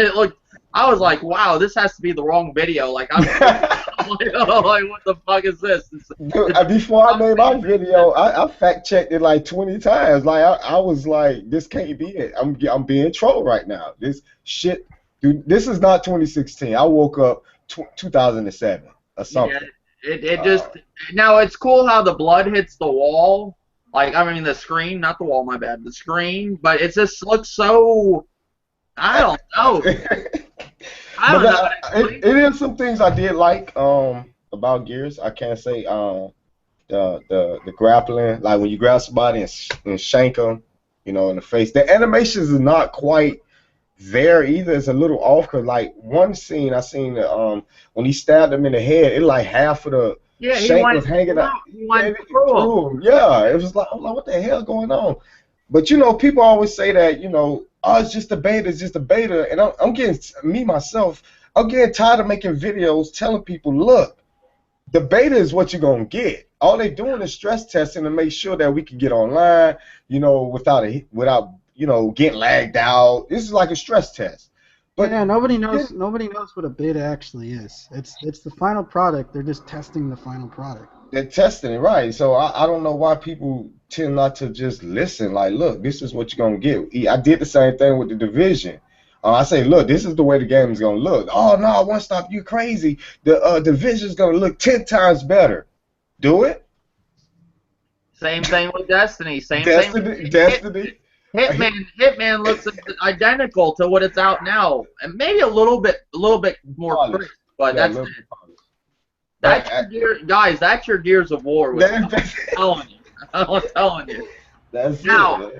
S1: I was like, wow, this has to be the wrong video. Like, I'm like, what the fuck is this?
S7: Dude, before I made my video, I fact checked it like 20 times. Like, I was like, this can't be it. I'm being trolled right now. This shit, dude. This is not 2016. I woke up 2007 or something.
S1: Yeah, it just now it's cool how the blood hits the wall. Like, I mean, the screen, not the wall, my bad, the screen. But it just looks so. I don't know.
S7: It is some things I did like about Gears. I can't say the grappling, like when you grab somebody and shank them, in the face. The animations are not quite there either. It's a little off because like one scene I seen when he stabbed him in the head, it like half of the shank was hanging out. Through him. Yeah, it was like, I'm like, what the hell going on? But people always say that oh, it's just a beta, it's just a beta, and I'm getting I'm getting tired of making videos telling people, look, the beta is what you're gonna get. All they doing is stress testing to make sure that we can get online, without getting lagged out. This is like a stress test. But
S6: yeah, nobody knows what a beta actually is. It's the final product. They're just testing the final product.
S7: They're testing it, right? So I don't know why people tend not to just listen. Like, look, this is what you're gonna get. I did the same thing with the Division. I say, look, this is the way the game is gonna look. Oh no, One Stop, you crazy. The Division's gonna look 10 times better. Do it.
S1: Same thing with Destiny.
S7: Destiny.
S1: Hitman looks identical to what it's out now, and maybe a little bit more crisp, but that's it. That's your Gears of War. I'm telling you.
S7: That's
S1: now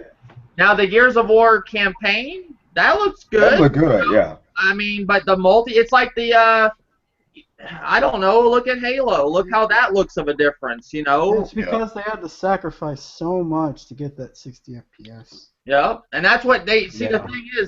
S1: the Gears of War campaign, that looks good.
S7: That look good, yeah.
S1: I mean, but the it's like the I don't know. Look at Halo. Look how that looks of a difference.
S6: It's because they had to sacrifice so much to get that 60 FPS.
S1: Yep, and that's what they see. Yeah.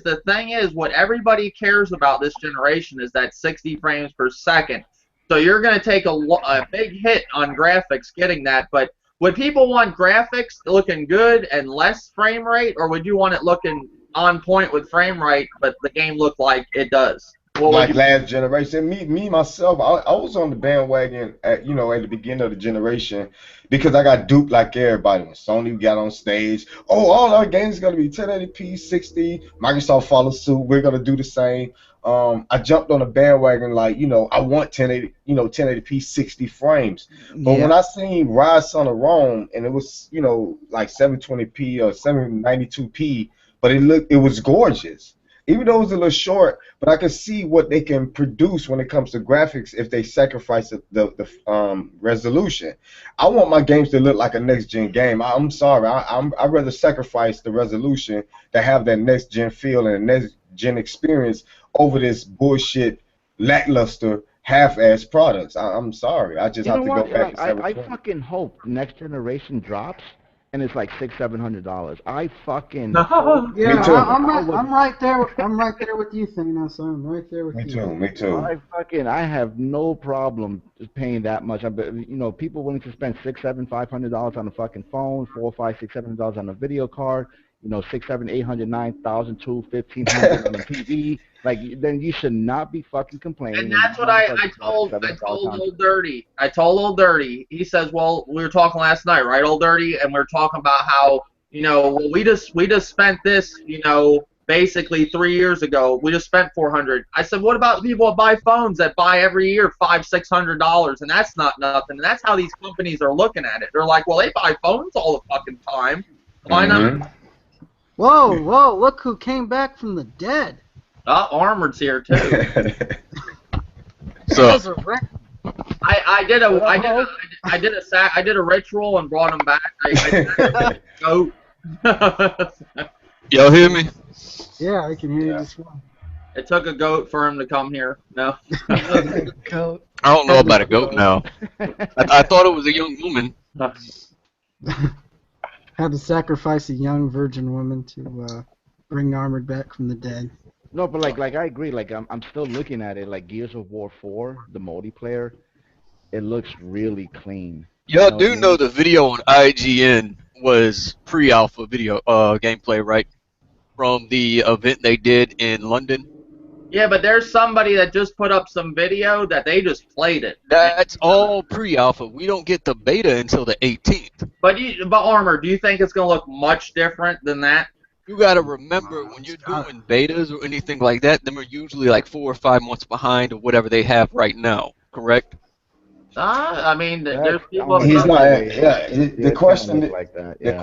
S1: The thing is, what everybody cares about this generation is that 60 frames per second. So you're going to take a big hit on graphics getting that, but would people want graphics looking good and less frame rate, or would you want it looking on point with frame rate, but the game look like it does?
S7: Like last generation, me myself, I was on the bandwagon at the beginning of the generation because I got duped like everybody when Sony got on stage. Oh, all our games are gonna be 1080p, 60. Microsoft followed suit. We're gonna do the same. I jumped on the bandwagon like I want 1080p, 60 frames. But when I seen Rise Son of Rome and it was like 720p or 792p, but it was gorgeous. Even though it was a little short, but I could see what they can produce when it comes to graphics if they sacrifice the resolution. I want my games to look like a next-gen game. I'm sorry. I'd rather sacrifice the resolution to have that next-gen feel and next-gen experience over this bullshit, lackluster, half-ass products. I'm sorry. I just have to go back.
S2: I fucking hope next generation drops. And it's like $600-700. I fucking
S6: yeah.
S7: Me too.
S6: I'm right there. I'm right there with you, Thanos. I'm right there with you.
S7: Me too.
S2: I have no problem just paying that much. People willing to spend $600-700-500 on a fucking phone, $400, $500, $600 on a video card. $600, $700, $800, $9,000, $1,200, $1,500 on a TV. Like, then you should not be fucking complaining.
S1: And that's what I told Old Dirty. I told Old Dirty. He says, well, we were talking last night, right, Old Dirty? And we were talking about how, we just spent this, basically 3 years ago. We just spent $400. I said, what about people that buy phones that buy every year $500-$600, and that's not nothing. And that's how these companies are looking at it. They're like, well, they buy phones all the fucking time. Why not?
S6: Whoa, whoa! Look who came back from the dead.
S1: Armored's here too.
S8: So
S1: I did a ritual and brought him back. I goat.
S8: y'all hear me?
S6: Yeah, I can hear you just fine.
S1: It took a goat for him to come here. No.
S5: Goat.
S8: I don't know about a goat now. I thought it was a young woman.
S6: Had to sacrifice a young virgin woman to bring Armored back from the dead.
S2: No, but like I agree. Like I'm still looking at it. Like Gears of War 4, the multiplayer, it looks really clean.
S8: Y'all do know the video on IGN was pre-alpha video gameplay, right? From the event they did in London.
S1: Yeah, but there's somebody that just put up some video that they just played it.
S8: That's all pre-alpha. We don't get the beta until the 18th.
S1: But Armor, do you think it's gonna look much different than that?
S8: You gotta remember, when you're doing betas or anything like that, them are usually like 4 or 5 months behind or whatever they have right now. Correct?
S1: I mean, there's people.
S7: He's not. Yeah. The question.
S2: Like that, yeah.
S7: The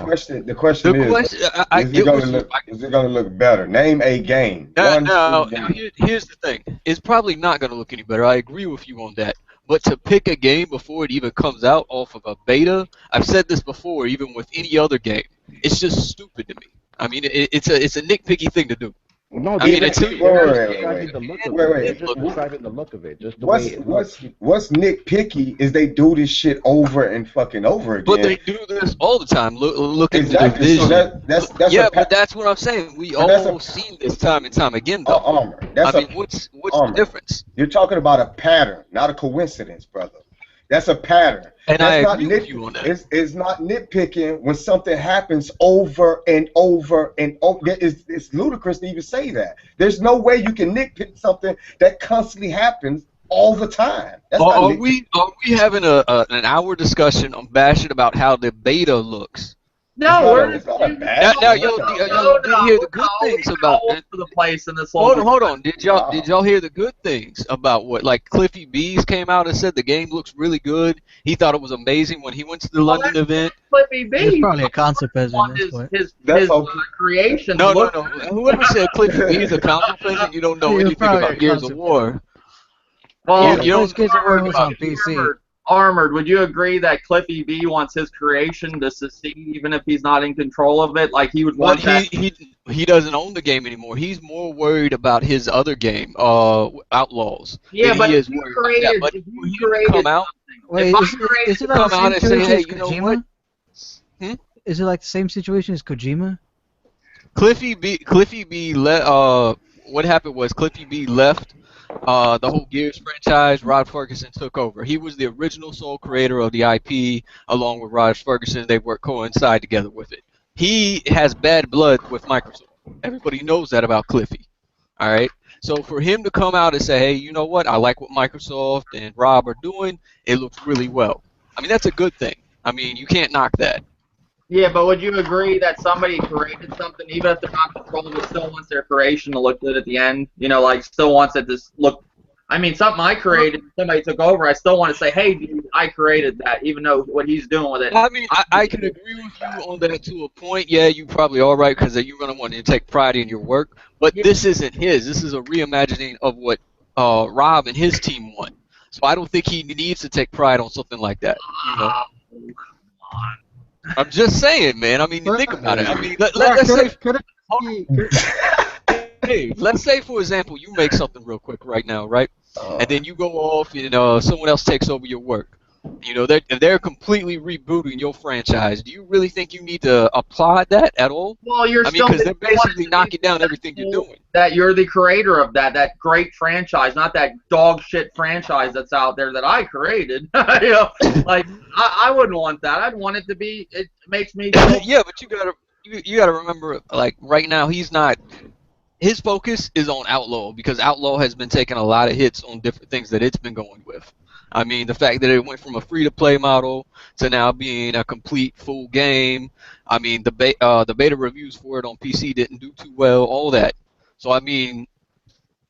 S7: question is. Is it gonna look better? Name a game.
S8: Now, here's the thing. It's probably not gonna look any better. I agree with you on that. But to pick a game before it even comes out off of a beta, I've said this before, even with any other game, it's just stupid to me. I mean, it's a nitpicky thing to do.
S2: No,
S8: I mean, it's
S2: describing the look of it. Just the way it looks.
S7: What's nitpicky is they do this shit over and fucking over again.
S8: But they do this all the time. Look at the
S7: exactly.
S8: division.
S7: So that's
S8: but that's what I'm saying. We all seen this time and time again, though.
S7: Armor.
S8: What's the difference?
S7: You're talking about a pattern, not a coincidence, brother. That's a pattern.
S8: And I agree with you on that.
S7: It's not nitpicking when something happens over and over and over. It's ludicrous to even say that. There's no way you can nitpick something that constantly happens all the time.
S8: Are we having an hour discussion on bashing about how the beta looks?
S1: No, we're just
S8: y'all didn't hear the good things about it.
S1: The place in this
S8: Hold on. Did y'all hear the good things about what, like, Cliffy B's came out and said the game looks really good. He thought it was amazing when he went to the London event.
S1: Cliffy B.
S5: It's probably a concept peasant.
S1: His creation.
S8: No. Whoever said Cliffy B is a concept peasant, you don't know anything about Gears of War.
S1: Well,
S5: you don't Gears of War was on PC.
S1: Armored, would you agree that Cliffy B wants his creation to succeed even if he's not in control of it? Like he would want that.
S8: He doesn't own the game anymore. He's more worried about his other game, Outlaws.
S1: Yeah, but
S8: he
S1: created
S8: come out.
S5: Wait, is it like the same situation as Kojima? Is it like the same situation as Kojima?
S8: Cliffy B what happened was Cliffy B left the whole Gears franchise. Rod Ferguson took over. He was the original sole creator of the IP, along with Rod Ferguson. They coincide together with it. He has bad blood with Microsoft. Everybody knows that about Cliffy. All right? So for him to come out and say, hey, you know what? I like what Microsoft and Rob are doing. It looks really well. I mean, that's a good thing. I mean, you can't knock that.
S1: Yeah, but would you agree that somebody created something, even if they're not controlling it, still wants their creation to look good at the end? You know, like still wants it to look. I mean, something I created, somebody took over. I still want to say, hey, dude, I created that, even though what he's doing with it.
S8: I mean, I can agree with you on that to a point. Yeah, you probably are right because you're going to want to take pride in your work. But this isn't his. This is a reimagining of what Rob and his team want. So I don't think he needs to take pride on something like that. You know? I'm just saying, man. I mean, think about it. I mean, let's say, for example, you make something real quick right now, right? And then you go off and someone else takes over your work. You know, they're completely rebooting your franchise. Do you really think you need to applaud that at all?
S1: Well,
S8: because they're basically knocking down everything you're doing.
S1: That you're the creator of that great franchise, not that dog shit franchise that's out there that I created. You know, like I wouldn't want that. I'd want it to be. It makes me.
S8: Yeah, but you gotta remember, like right now, he's not. His focus is on Outlaw because Outlaw has been taking a lot of hits on different things that it's been going with. I mean, the fact that it went from a free-to-play model to now being a complete full game. I mean, the beta reviews for it on PC didn't do too well. All that. So I mean,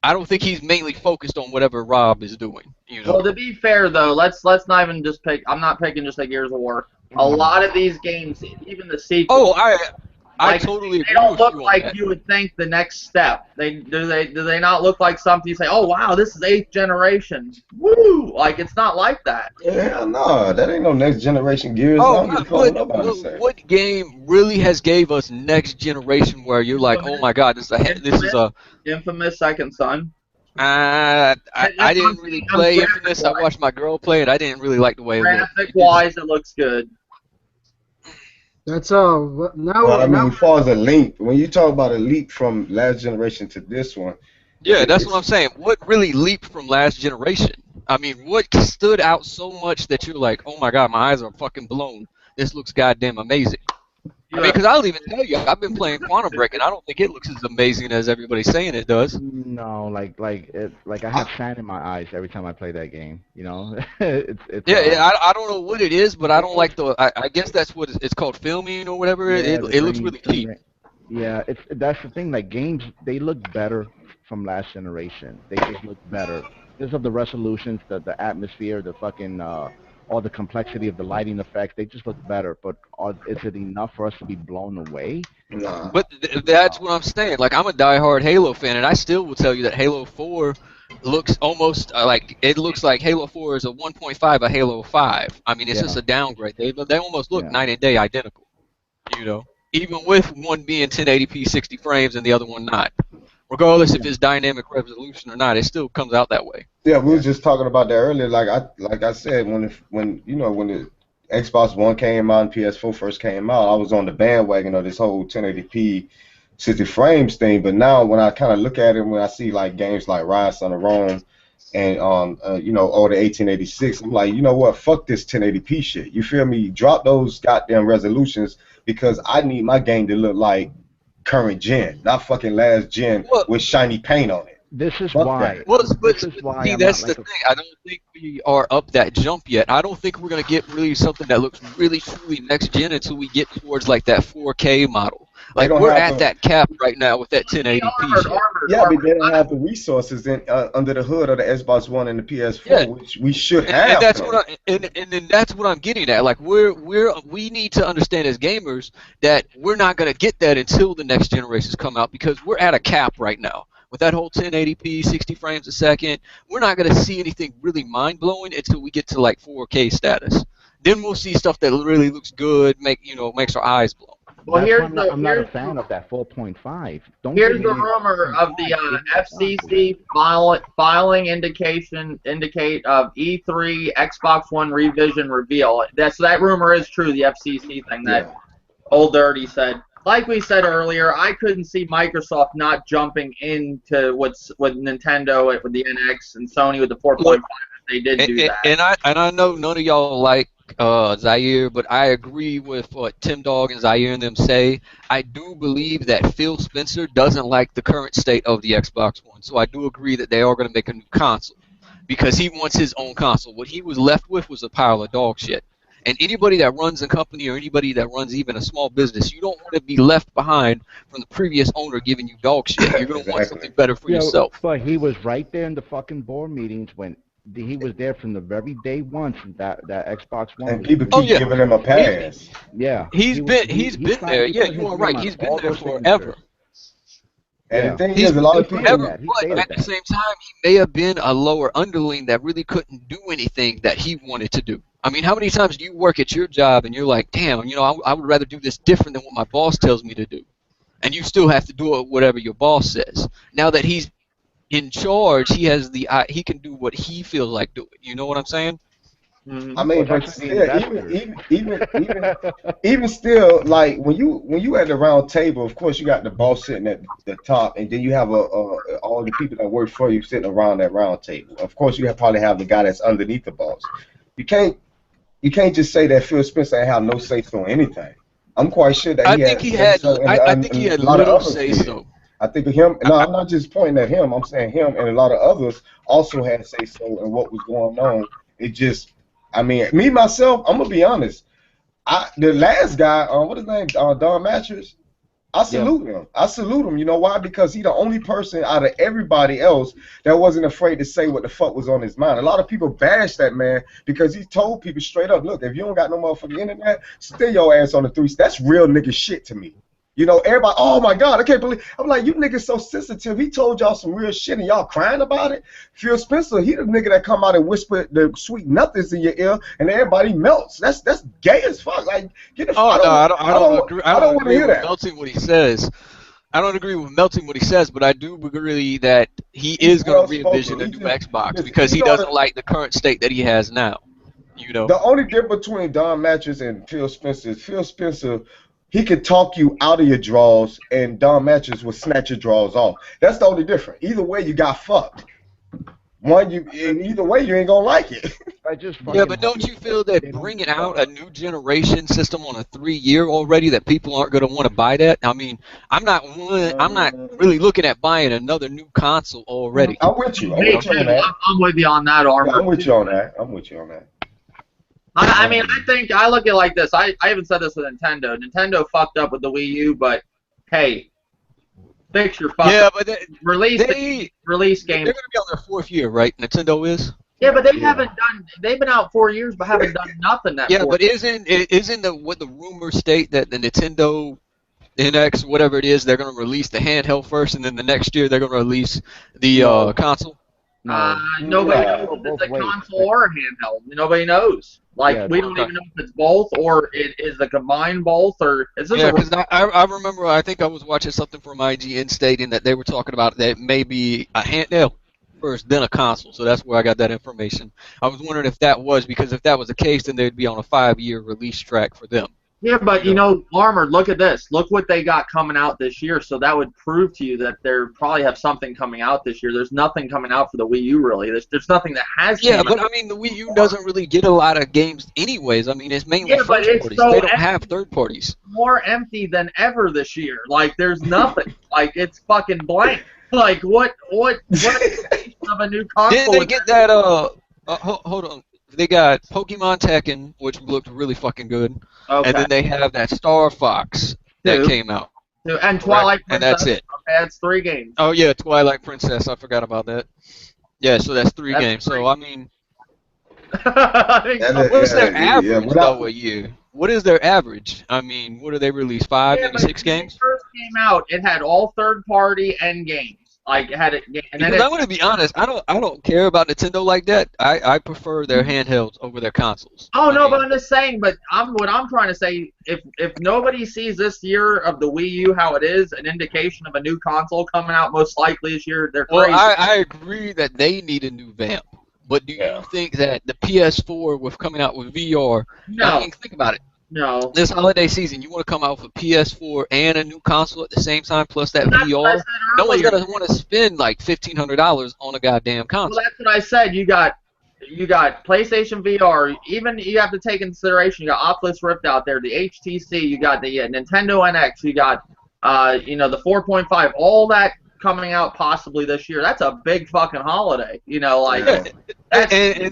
S8: I don't think he's mainly focused on whatever Rob is doing. You know.
S1: Well, to be fair though, let's not even just pick. I'm not picking just like Gears of War. A lot of these games, even the sequels.
S8: Oh, I
S1: Like,
S8: totally
S1: they
S8: agree
S1: don't
S8: with
S1: look
S8: you on
S1: like
S8: that.
S1: you would think the next step. Do they not look like something you say, oh wow, this is 8th generation. Woo! Like it's not like that.
S7: Hell no, that ain't no next generation Gears. I
S8: Oh,
S7: don't give a fuck what nobody say.
S8: what game really has gave us next generation where you're like, oh my god, this is a
S1: Infamous Second Son.
S8: I didn't really play Infamous. I watched my girl play it. I didn't really like the way it looked.
S1: Graphic wise, it looks good.
S6: That's all. Now,
S7: Well, I mean,
S6: now
S7: as far as a leap, when you talk about a leap from last generation to this one,
S8: Yeah, that's
S7: it's,
S8: what I'm saying. What really leaped from last generation? I mean, what stood out so much that you're like, oh my god, my eyes are fucking blown. This looks goddamn amazing. I mean, because I'll even tell you, I've been playing Quantum Break, and I don't think it looks as amazing as everybody's saying it does.
S2: No, like I have sand in my eyes every time I play that game. You know, it's
S8: Yeah, I don't know what it is, but I don't like the. I guess that's what it's called, filming or whatever.
S2: yeah,
S8: It
S2: the
S8: looks
S2: grain,
S8: really cheap.
S2: yeah, that's the thing. Like games, they look better from last generation. They just look better because of the resolutions, the atmosphere, the fucking all the complexity of the lighting effects. They just look better. But is it enough for us to be blown away?
S7: nah.
S8: But that's what I'm saying. Like, I'm a diehard Halo fan, and I still will tell you that Halo 4 looks almost like it looks like Halo 4 is a 1.5 of Halo 5. I mean, it's just a downgrade. They almost look night and day identical. You know, even with one being 1080p 60 frames and the other one not. Regardless if it's dynamic resolution or not, it still comes out that way.
S7: Yeah, we were just talking about that earlier. Like I said, when the Xbox One came out and PS4 first came out, I was on the bandwagon of this whole 1080p 60 frames thing. But now when I kind of look at it, when I see like games like Rise on the Rome and all the 1886, I'm like, you know what? Fuck this 1080p shit. You feel me? Drop those goddamn resolutions because I need my game to look like current gen, not fucking last gen with shiny paint on it.
S2: This is
S7: Fuck
S2: why.
S7: that.
S8: Well,
S2: This is why
S8: see,
S2: I'm
S8: that's
S2: not
S8: the
S2: like
S8: thing. I don't think we are up that jump yet. I don't think we're gonna get really something that looks really truly next gen until we get towards like that 4K model. Like we're at that cap right now with that 1080p shit.
S7: Yeah, but they don't have the resources under the hood of the Xbox One and the PS4, which we should have.
S8: And that's what and then that's what I'm getting at. Like we need to understand as gamers that we're not gonna get that until the next generations come out because we're at a cap right now. With that whole 1080p, 60 frames a second, we're not going to see anything really mind-blowing until we get to like 4K status. Then we'll see stuff that really looks good, makes our eyes blow.
S1: Well,
S2: I'm not a fan of that 4.5.
S1: Here's the rumor of the FCC filing indicate of E3 Xbox One revision reveal. That rumor is true. The FCC thing that Old Dirty said. Like we said earlier, I couldn't see Microsoft not jumping into with Nintendo with the NX and Sony with the 4.5 if they did do that.
S8: And I know none of y'all like Zaire, but I agree with what Tim Dog and Zaire and them say. I do believe that Phil Spencer doesn't like the current state of the Xbox One, so I do agree that they are going to make a new console because he wants his own console. What he was left with was a pile of dog shit. And anybody that runs a company or anybody that runs even a small business, you don't want to be left behind from the previous owner giving you dog shit. You're going to want something better for yourself.
S2: But he was right there in the fucking board meetings when he was there from the very day one that Xbox One.
S7: And people keep giving him a pass.
S2: He's
S8: been there. Yeah, you are right. He's been there forever.
S7: And the thing is, a lot of people.
S8: But at the same time, he may have been a lower underling that really couldn't do anything that he wanted to do. I mean, how many times do you work at your job and you're like, damn, I would rather do this different than what my boss tells me to do. And you still have to do it whatever your boss says. Now that he's in charge, he can do what he feels like doing. You know what I'm saying?
S7: I mean, but still, even still, like when you at the round table, of course you got the boss sitting at the top, and then you have all the people that work for you sitting around that round table. Of course, you probably have the guy that's underneath the boss. You can't just say that Phil Spencer ain't have no say so on anything. I'm quite sure that
S8: I think he had little say so.
S7: I think of him. No, I'm not just pointing at him. I'm saying him and a lot of others also had say so in what was going on It just, I mean, me myself, I'm gonna be honest. The last guy, what his name, Don Mattress. I salute him. I salute him. You know why? Because he the only person out of everybody else that wasn't afraid to say what the fuck was on his mind. A lot of people bash that man because he told people straight up, look, if you don't got no motherfucking internet, stay your ass on the 3. That's real nigga shit to me. You know, everybody, oh my God, I can't believe. I'm like, you niggas so sensitive. He told y'all some real shit and y'all crying about it. Phil Spencer, he the nigga that come out and whisper the sweet nothings in your ear and everybody melts. That's gay as fuck. Like, get the fuck.
S8: I don't agree. I don't
S7: want to hear that.
S8: Melting what he says. I don't agree with melting what he says, but I do agree that he is going to re-envision a new Xbox because he doesn't like the current state that he has now. You know.
S7: The only difference between Don Mattress and Phil Spencer is Phil Spencer, he could talk you out of your draws, and Don Mattress will snatch your draws off. That's the only difference. Either way, you got fucked. Either way, you ain't gonna like it.
S8: Yeah, but don't you feel that bringing out a new generation system on a 3-year already that people aren't gonna want to buy that? I mean, I'm not really looking at buying another new console already.
S7: I'm with you. I'm with you on that.
S1: I'm with you on that, Armor.
S7: Yeah, I'm with you on that.
S1: I mean, I look at it like this. I even said this with Nintendo. Nintendo fucked up with the Wii U, but hey, fix your fucking release games.
S8: They're gonna be on their 4th year, right? Nintendo is.
S1: Yeah, but they haven't done. They've been out 4 years, but haven't done nothing.
S8: But isn't what the rumors state that the Nintendo NX, whatever it is, they're gonna release the handheld first, and then the next year they're gonna release the console?
S1: Nobody knows if it's a console or a handheld. Nobody knows. Like, we don't even know if it's both or it is a combined both or is this
S8: because I remember I think I was watching something from IGN stating that they were talking about that maybe a handheld first, then a console. So that's where I got that information. I was wondering if that was because if that was the case, then they'd be on a 5-year release track for them.
S1: Yeah, but Armor, look at this. Look what they got coming out this year. So that would prove to you that they probably have something coming out this year. There's nothing coming out for the Wii U, really. There's nothing that has.
S8: Yeah, but I mean, the Wii U doesn't really get a lot of games, anyways. I mean, it's mainly first parties. So they don't have third parties.
S1: More empty than ever this year. Like, there's nothing. Like, it's fucking blank. Like, what of a new console?
S8: Didn't they get that? Hold on. They got Pokemon Tekken, which looked really fucking good. Okay. And then they have that Star Fox that came out.
S1: And Twilight Princess.
S8: And that's it.
S1: Okay, that's 3 games.
S8: Oh, yeah, Twilight Princess. I forgot about that. Yeah, so that's 3 games. So, I mean, what's their average, though, a year? What is their average? I mean, what do they release? 5, maybe 6 games?
S1: When it first came out, it had all third-party and games. Like, it had it, and then
S8: I'm going to be honest, I don't care about Nintendo like that. I prefer their handhelds over their consoles.
S1: Oh, no, but I'm just saying, what I'm trying to say, if nobody sees this year of the Wii U how it is, an indication of a new console coming out most likely this year, they're crazy.
S8: Well, I agree that they need a new vamp. But do you think that the PS4 with coming out with VR, I mean, think about it.
S1: No.
S8: This holiday season, you want to come out with a PS4 and a new console at the same time, plus that VR? No one's going to want to spend like $1,500 on a goddamn console.
S1: Well, that's what I said. You got PlayStation VR. Even you have to take into consideration, you got Oculus Rift out there, the HTC, you got the Nintendo NX, you got the 4.5, all that coming out possibly this year. That's a big fucking holiday.
S8: And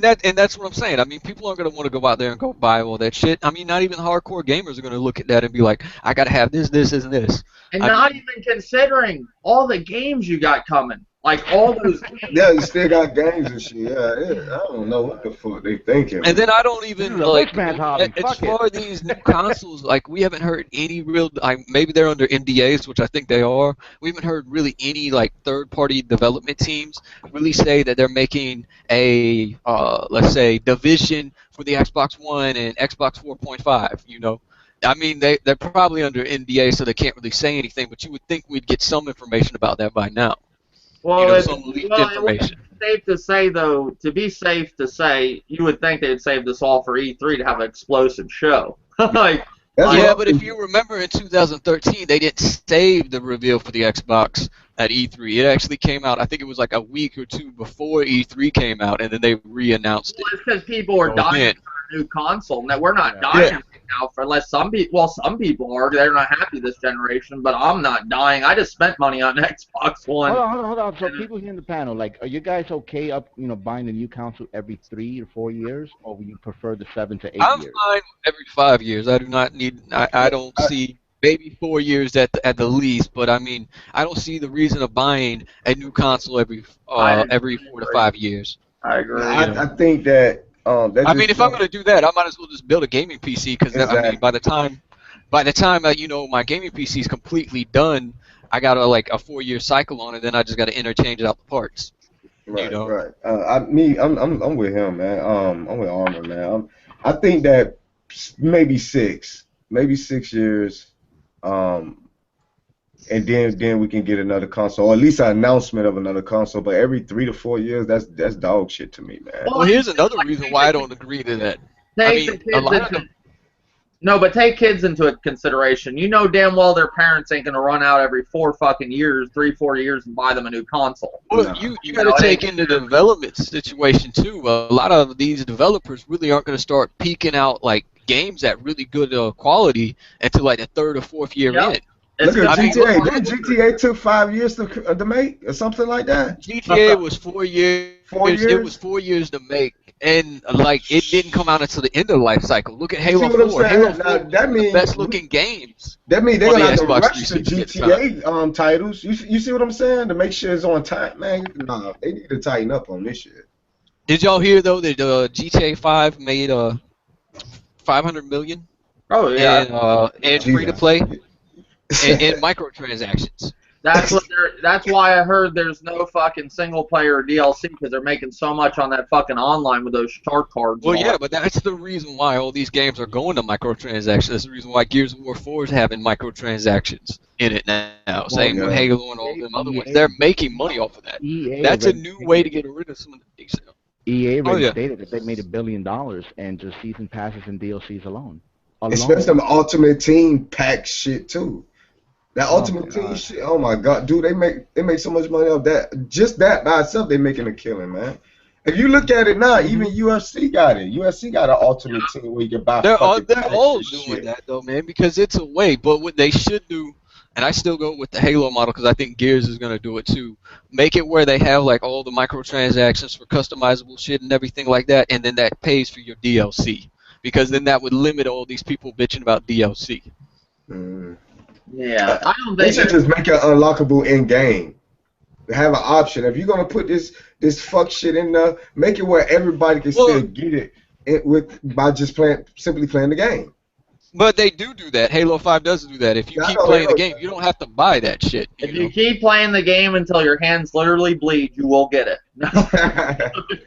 S8: that's what I'm saying. I mean, people aren't going to want to go out there and go buy all that shit. I mean, not even hardcore gamers are going to look at that and be like, I got to have this, and this.
S1: And not even considering all the games you got coming. Like, all those games.
S7: Yeah, you still got games and shit. Yeah, I don't know what the fuck they thinking.
S8: And then I don't even, as far as these new consoles, like, we haven't heard any real, maybe they're under NDAs, which I think they are. We haven't heard really any, third-party development teams really say that they're making a, let's say, division for the Xbox One and Xbox 4.5, I mean, they're probably under NDA, so they can't really say anything, but you would think we'd get some information about that by now.
S1: Well,
S8: some leaked information.
S1: It's safe to say, though, to be safe to say, you would think they'd save this all for E3 to have an explosive show.
S8: But if you remember in 2013, they didn't save the reveal for the Xbox at E3. It actually came out, I think it was like a week or 2 before E3 came out, and then they re-announced it.
S1: Well, it's because people were dying a new console. Now we're not dying right now for unless some people. Well, some people are. They're not happy this generation, but I'm not dying. I just spent money on Xbox One.
S2: Hold on. So people here in the panel, like, are you guys okay buying a new console every 3 to 4 years, or would you prefer the 7 to 8
S8: I'm
S2: years?
S8: fine every 5 years. I do not need. I don't see maybe 4 years at the least, but I mean I don't see the reason of buying a new console every 4 to 5 years.
S1: I agree.
S7: I think that
S8: I mean, if I'm gonna do that, I might as well just build a gaming PC because I mean, by the time that my gaming PC is completely done, I got a 4-year cycle on it. Then I just got to interchange out the parts.
S7: Right, right. I'm with him, man. I'm with Armor, man. I think that maybe 6 years, and then we can get another console, or at least an announcement of another console. But every 3 to 4 years, that's dog shit to me, man.
S8: Well, here's another reason why I don't agree to that.
S1: But take kids into consideration. You know damn well their parents ain't gonna run out every 4 fucking years, 3-4 years, and buy them a new console.
S8: Well, you got to take into the development situation too. A lot of these developers really aren't going to start peeking out like games at really good quality until like the 3rd or 4th year in.
S7: Look at GTA. GTA took 5 years to make, or something like that.
S8: GTA was 4 years.
S7: 4 years.
S8: It was 4 years to make, and it didn't come out until the end of the life cycle. Look at Halo 4. Halo 4 that means the best looking games.
S7: That means they're gonna have to rush the GTA titles. You see what I'm saying? To make sure it's on time, man. Nah, they need to tighten up on this shit.
S8: Did y'all hear though that GTA 5 made $500 million?
S1: Oh yeah.
S8: And free to play. And microtransactions.
S1: That's why I heard there's no fucking single player DLC because they're making so much on that fucking online with those shark cards.
S8: Well, yeah, but that's the reason why all these games are going to microtransactions. That's the reason why Gears of War 4 is having microtransactions in it now. Same with Halo and all them other ones. They're making money off of that. That's a new way to get rid of some of the things.
S2: EA already stated that they made $1 billion and just season passes and DLCs alone.
S7: Especially some Ultimate Team pack shit too. That Ultimate Team shit, oh my god, dude, they make so much money off that. Just that by itself, they making a killing, man. If you look at it now, even UFC got it. UFC got an Ultimate Team where you can buy.
S8: They're all doing that though, man, because it's a way. But what they should do, and I still go with the Halo model because I think Gears is gonna do it too. Make it where they have like all the microtransactions for customizable shit and everything like that, and then that pays for your DLC. Because then that would limit all these people bitching about DLC.
S1: Yeah, I don't think
S7: they should just make it unlockable in game. Have an option. If you're gonna put this fuck shit in there, make it where everybody can still get it by just simply playing the game.
S8: But they do that. Halo 5 does do that. If you keep playing the game, you don't have to buy that shit.
S1: If you keep playing the game until your hands literally bleed, you will get it.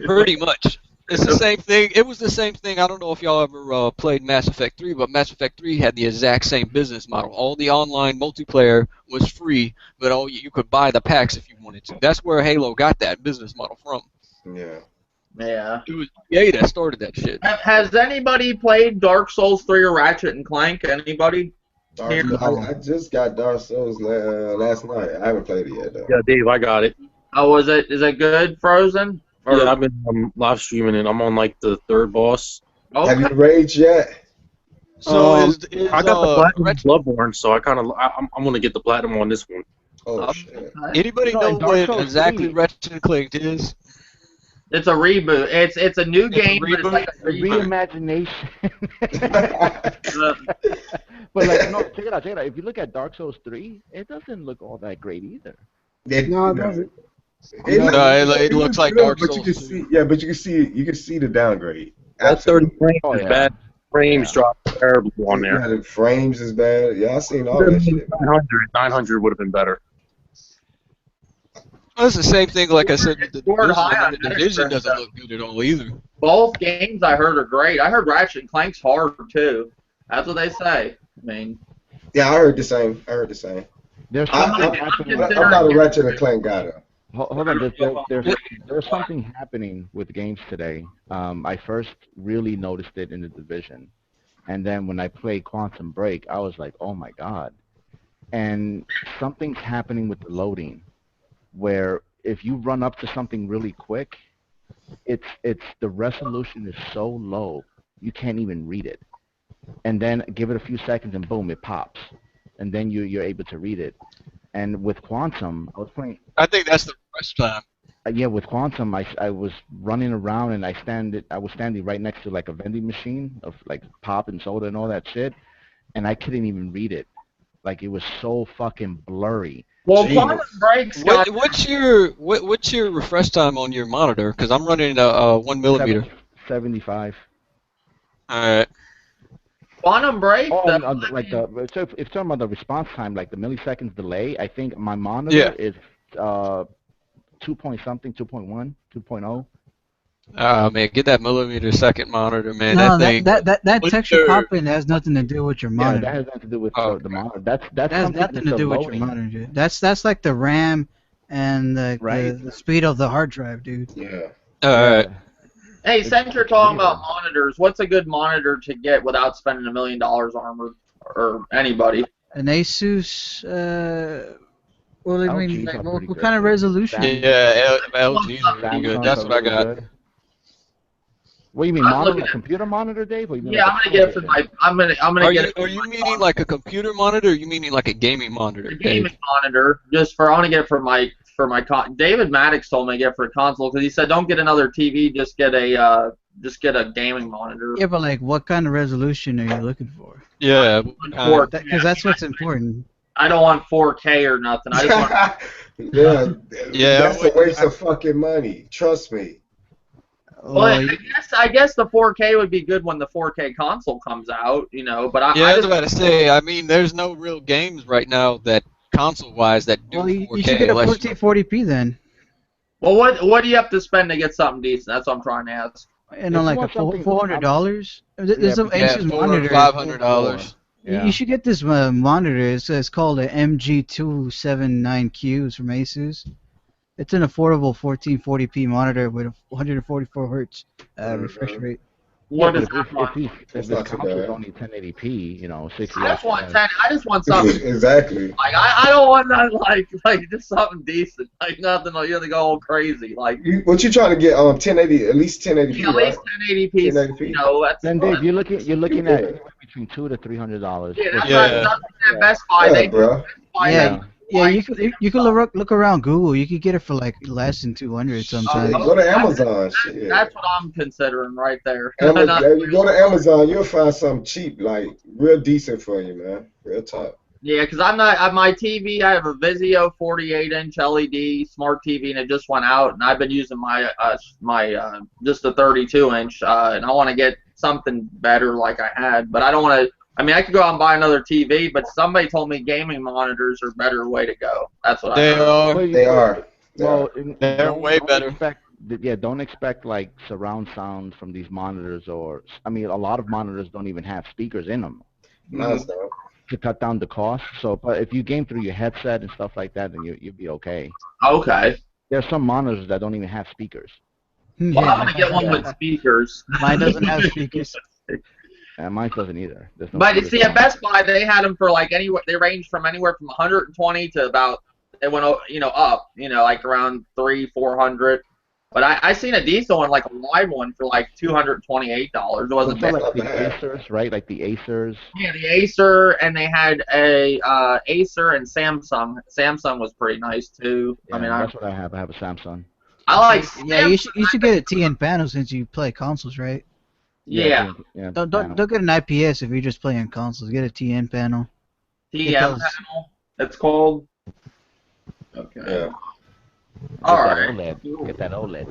S8: Pretty much. It's the same thing. It was the same thing. I don't know if y'all ever played Mass Effect 3, but Mass Effect 3 had the exact same business model. All the online multiplayer was free, but you could buy the packs if you wanted to. That's where Halo got that business model from.
S7: Yeah.
S1: Yeah.
S8: It was EA that started that shit.
S1: Has anybody played Dark Souls 3 or Ratchet and Clank? Anybody?
S7: I just got Dark Souls last night. I haven't played it yet, though.
S9: Yeah, Dave, I got it.
S1: Oh, is it good, Frozen?
S9: Yeah, I've been live streaming it. I'm on like the 3rd boss.
S1: Okay.
S7: Have you raged yet?
S8: So
S9: I got the platinum Bloodborne, so I'm gonna get the platinum on this one.
S7: Oh shit!
S8: Anybody know what exactly Ratchet and Clank is?
S1: It's a reboot. It's a new game, but it's like a
S2: reimagination. But like, no, check it out. If you look at Dark Souls 3, it doesn't look all that great either.
S6: No, it doesn't.
S8: It looks like Dark Souls.
S7: But you can see, but you can see the downgrade.
S9: That 30 frames is bad. Frames drop terribly on there.
S7: Yeah, the frames is bad. Yeah, I seen all that shit.
S9: 900 would have been better.
S8: Well, it's the same thing. Like I said, the Division doesn't look good at all either.
S1: Both games I heard are great. I heard Ratchet and Clank's hard too. That's what they say. I mean.
S7: Yeah, I heard the same.
S2: There's
S7: I'm not a Ratchet and Clank guy though.
S2: Hold on, there's something happening with games today. I first really noticed it in the Division, and then when I played Quantum Break, I was like, oh my god. And something's happening with the loading, where if you run up to something really quick, it's the resolution is so low you can't even read it. And then give it a few seconds, and boom, it pops, and then you're able to read it. And with Quantum, I was playing.
S8: I think that's the first time.
S2: Yeah, with Quantum, I was running around and I was standing right next to like a vending machine of like pop and soda and all that shit, and I couldn't even read it. Like it was so fucking blurry.
S1: Well, Quantum Break's got...
S8: What's your refresh time on your monitor? Because I'm running a 1 millimeter.
S2: 75.
S8: All right.
S1: Quantum Break.
S2: Oh, so if you're talking about the response time, like the milliseconds delay, I think my monitor is 2 point something, 2.1, 2.0.
S8: Man, get that millimeter second monitor, man.
S5: No,
S8: that
S5: texture popping has nothing to do with your monitor.
S2: Yeah, that has nothing to do with the monitor. That
S5: has nothing to do with your monitor, dude. That's like the RAM and the speed of the hard drive, dude.
S7: Yeah.
S8: All right.
S1: Hey, since you're talking about monitors, what's a good monitor to get without spending $1 million on or anybody?
S5: An Asus. Well, I mean, like, what kind of resolution?
S8: Yeah, LG is pretty good. That's what I got.
S2: What do you mean, monitor? Computer monitor, Dave? Or you mean
S1: yeah,
S2: like
S1: I'm gonna get it for my. I'm gonna get it.
S8: Are you meaning like a computer monitor, or are you meaning like a gaming monitor?
S1: A gaming monitor, just for I want to get it for my David Maddox told me to get it for a console because he said don't get another TV, just get a gaming monitor.
S5: Yeah, but like, what kind of resolution are you looking for?
S8: Yeah,
S5: because that's what's important.
S1: I don't want 4K or nothing. I just want.
S7: That's a waste of fucking money. Trust me.
S1: Well, I guess the 4K would be good when the 4K console comes out, you know. But I
S8: was about to say. I mean, there's no real games right now that console-wise that do 4K.
S5: You should get a 1440p then.
S1: Well, what do you have to spend to get something decent? That's what I'm trying to ask.
S5: You know, like a $400. There's some Asus monitor.
S8: $500.
S5: Yeah. You should get this monitor. It's called an MG279Q. It's from Asus. It's an affordable 1440p monitor with a 144 hertz refresh rate.
S1: What is that?
S2: If the console's only 1080p, you know, 60.
S1: I just want something.
S7: Exactly.
S1: Like I don't want that like just something decent. Like nothing. Like you have to go all crazy. Like
S7: what you trying to get? 1080, at least 1080p.
S1: Yeah, at least 1080p. 1080p. You know, that's.
S2: Then Dave, you're looking at between $200 to $300.
S1: Yeah, that's at Best Buy.
S7: Bro.
S5: Yeah, you could look around Google. You could get it for like less than 200 sometimes.
S7: Go to Amazon.
S1: That's what I'm considering right there.
S7: You go to Amazon, you'll find something cheap, like real decent for you, man. Real top.
S1: Yeah, because I'm not on my TV. I have a Vizio 48-inch LED smart TV, and it just went out. And I've been using my just a 32-inch, and I want to get something better like I had, but I don't want to. I mean, I could go out and buy another TV, but somebody told me gaming monitors are a better way to go. That's what
S8: they
S1: I heard.
S7: They are.
S2: Well,
S8: they're way better.
S2: Don't expect like surround sound from these monitors, or I mean, a lot of monitors don't even have speakers in them.
S7: Nice,
S2: to cut down the cost. So, but if you game through your headset and stuff like that, then you'll be okay.
S1: Okay.
S2: There are some monitors that don't even have speakers.
S1: Well, I'm gonna get one with speakers.
S5: Mine doesn't have speakers.
S2: Mine doesn't either. No,
S1: but you see, at Best Buy, they had them for like anywhere. They ranged from anywhere from 120 to about. They went up, like around 300-400. But I seen a decent one, like a live one, for like $228. It wasn't bad.
S2: Like the Acers, right? Like the Acers.
S1: Yeah, the Acer, and they had a Acer and Samsung. Samsung was pretty nice too.
S2: Yeah, I mean, that's what I have. I have a Samsung.
S1: I like.
S5: Yeah, you should get a TN panel since you play consoles, right?
S1: Yeah.
S5: Don't get an IPS if you're just playing consoles. Get a TN panel.
S1: TN panel. It's called. Okay.
S7: Yeah.
S1: All right.
S2: Get that OLED.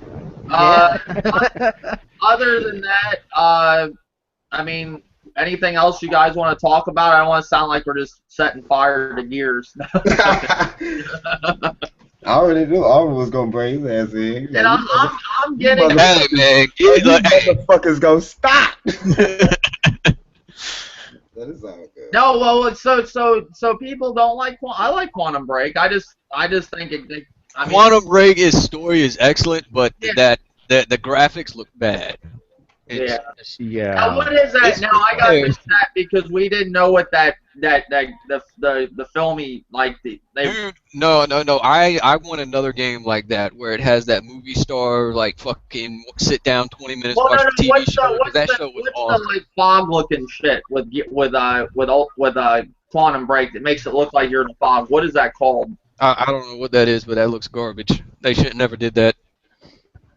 S1: Other than that, I mean, anything else you guys want to talk about? I don't want to sound like we're just setting fire to gears.
S7: I already knew Auburn was gonna bring his ass in.
S1: And I'm getting.
S8: Hey man,
S7: you motherfuckers gonna stop. That is all good.
S1: No, well, so people don't like. I like Quantum Break. I just think it. I mean,
S8: Quantum Break, his story is excellent, but the graphics look bad. It's,
S1: Yeah.
S8: it's,
S2: Yeah.
S1: Now, what is that?
S8: It's-
S1: Now I got
S8: yeah.
S1: missed that because we didn't know what the filmy like they
S8: Dude, no. I want another game like that where it has that movie star like fucking sit down 20 minutes
S1: Well,
S8: watch
S1: no,
S8: the TV
S1: what's
S8: show
S1: the
S8: because that show was
S1: what's
S8: awesome.
S1: the like fog looking shit with Quantum Break that makes it look like you're in a fog? What is that called?
S8: I don't know what that is, but that looks garbage. They should never did that.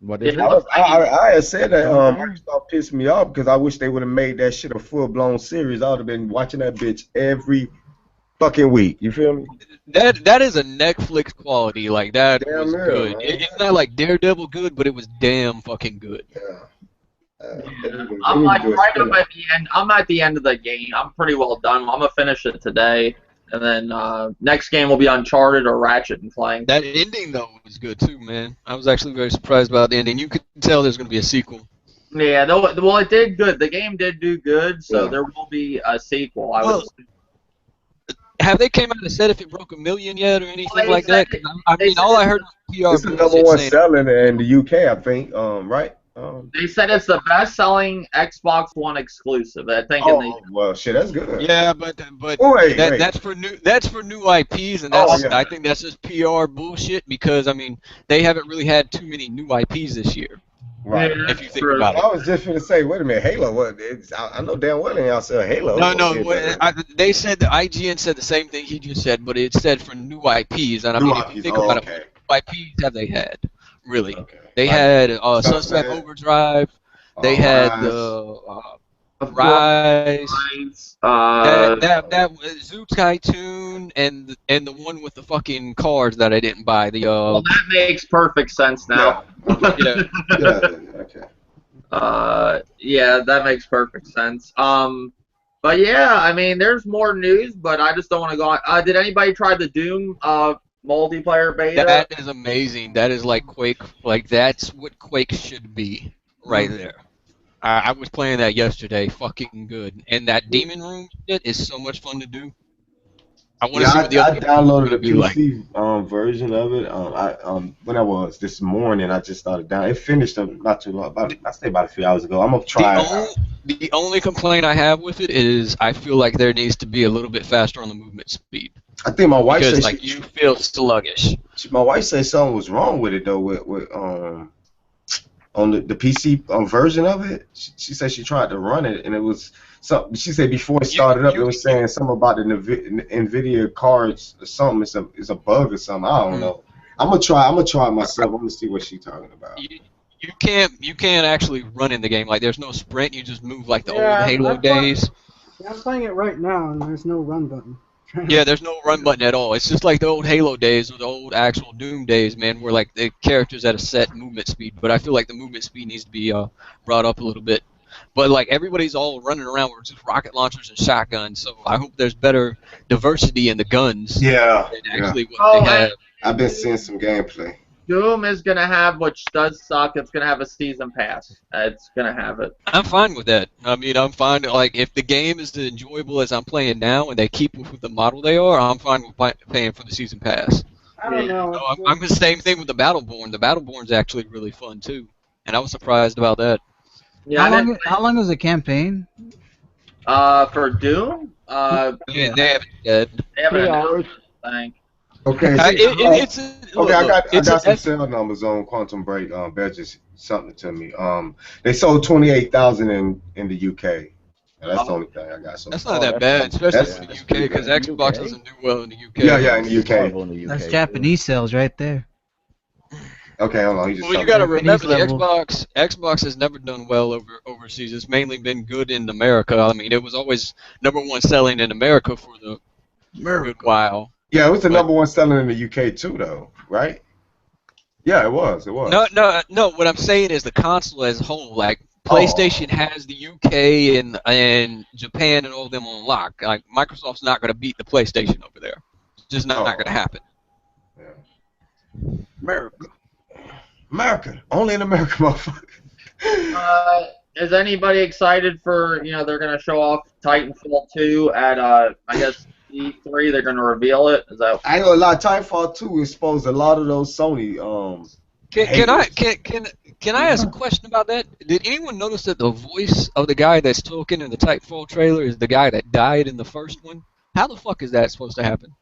S2: What is
S1: It
S2: it?
S1: looks like
S7: I had said that
S2: Okay.
S7: Microsoft pissed me off because I wish they would have made that shit a full blown series. I would have been watching that bitch every fucking week. You feel me?
S8: That is a Netflix quality. Like that
S7: Damn
S8: was
S7: near,
S8: good.
S7: man.
S8: It's not like Daredevil good, but it was damn fucking good.
S1: I'm like right up at the end. I'm at the end of the game. I'm pretty well done. I'm gonna finish it today, and then next game will be Uncharted or Ratchet and Clank.
S8: That ending though was good too, man. I was actually very surprised about the ending. You could tell there's gonna be a sequel.
S1: Yeah, well, it did good. The game did do good, so
S7: Yeah.
S1: there will be a sequel. I
S8: Well,
S1: would assume.
S8: Have they came out and said if it broke 1 million yet or anything
S1: Well, they
S8: like that? 'Cause I
S1: they
S8: mean, all I heard was PR
S7: It's the number
S8: bullshit
S7: one
S8: saying-
S7: selling in the UK, I think. Right?
S1: They said it's the best-selling Xbox One exclusive. I think. in the,
S7: Well, shit, that's good.
S8: Yeah, but
S7: Wait.
S8: that's for new IPs, and that's
S7: yeah.
S8: I think that's just PR bullshit because I mean they haven't really had too many new IPs this year.
S7: Right.
S1: Yeah,
S8: If you think
S1: true.
S8: about it.
S7: I was just gonna say, wait a minute, Halo. What? I know damn well they y'all sell Halo.
S8: They said the IGN said the same thing he just said, but it said for new IPs, and I mean if you think about it, what IPs have they had? Really?
S7: Okay.
S8: They
S7: Like
S8: had
S7: Sunset,
S8: Sunset Overdrive. They had the Rise. That Zoo Tycoon and the one with the fucking cars that I didn't buy. The
S1: well, that makes perfect sense now.
S8: yeah.
S7: Okay.
S1: Yeah, that makes perfect sense. But yeah, I mean, there's more news, but I just don't want to go on. Did anybody try the Doom multiplayer beta?
S8: That is amazing. That is like Quake. Like that's what Quake should be, right there. I was playing that yesterday. Fucking good. And that Demon Room shit is so much fun to do. I want to see what the
S7: I
S8: other
S7: downloaded the
S8: be like.
S7: PC version of it. When I was this morning, I just started down. It finished not too long. I say about a few hours ago. I'm gonna try.
S8: The only complaint I have with it is I feel like there needs to be a little bit faster on the movement speed.
S7: I think my wife
S8: because
S7: said
S8: you feel sluggish.
S7: My wife said something was wrong with it though. With on the PC version of it, she said she tried to run it and it was something. She said before it started up, it was saying something about the NVIDIA cards or something. It's a bug or something. I don't know. I'm gonna try it myself. I'm gonna see what she's talking about.
S8: You can't actually run in the game. Like there's no sprint. You just move like the old Halo days.
S6: Yeah, I'm playing it right now, and there's no run button.
S8: Yeah, there's no run button at all. It's just like the old Halo days or the old actual Doom days, man, where like the characters at a set movement speed. But I feel like the movement speed needs to be brought up a little bit. But like everybody's all running around with just rocket launchers and shotguns, so I hope there's better diversity in the guns.
S7: Yeah.
S8: Than actually what they have.
S7: I've been seeing some gameplay.
S1: Doom is gonna have, which does suck. It's gonna have a season pass. It's gonna have it.
S8: I'm fine with that. I mean, I'm fine. Like, if the game is as enjoyable as I'm playing now, and they keep with the model they are, I'm fine with paying for the season pass.
S6: I don't know.
S8: I'm the same thing with the Battleborn. The Battleborn's actually really fun too, and I was surprised about that.
S1: Yeah.
S5: How long is the campaign?
S1: For Doom,
S8: They haven't yet.
S1: they haven't
S2: 3
S1: announced
S2: hours.
S1: it, I think.
S7: Okay. I got some sale numbers on Quantum Break. That just something to me. They sold 28,000 in the UK. And that's the only thing I got. So
S8: That's not that bad, especially in the UK, because Xbox doesn't do well in the UK.
S7: Yeah, in the UK.
S5: That's Japanese sales right there.
S7: Okay, hold on.
S8: Well, you got to remember the Xbox has never done well overseas. It's mainly been good in America. I mean, it was always #1 selling in America for the good while.
S7: Yeah, it was the #1 selling in the UK too, though, right? Yeah, it was.
S8: No. What I'm saying is the console as a whole. Like PlayStation has the UK and Japan and all of them on lock. Like Microsoft's not going to beat the PlayStation over there. It's just not going to happen.
S7: Yeah. America, only in America, motherfucker.
S1: Is anybody excited for, they're going to show off Titanfall 2 at, I guess, E3? They're going to reveal it? Is that...
S7: I know a lot. Titanfall 2 exposed a lot of those Sony
S8: Can I ask a question about that? Did anyone notice that the voice of the guy that's talking in the Titanfall trailer is the guy that died in the first one? How the fuck is that supposed to happen?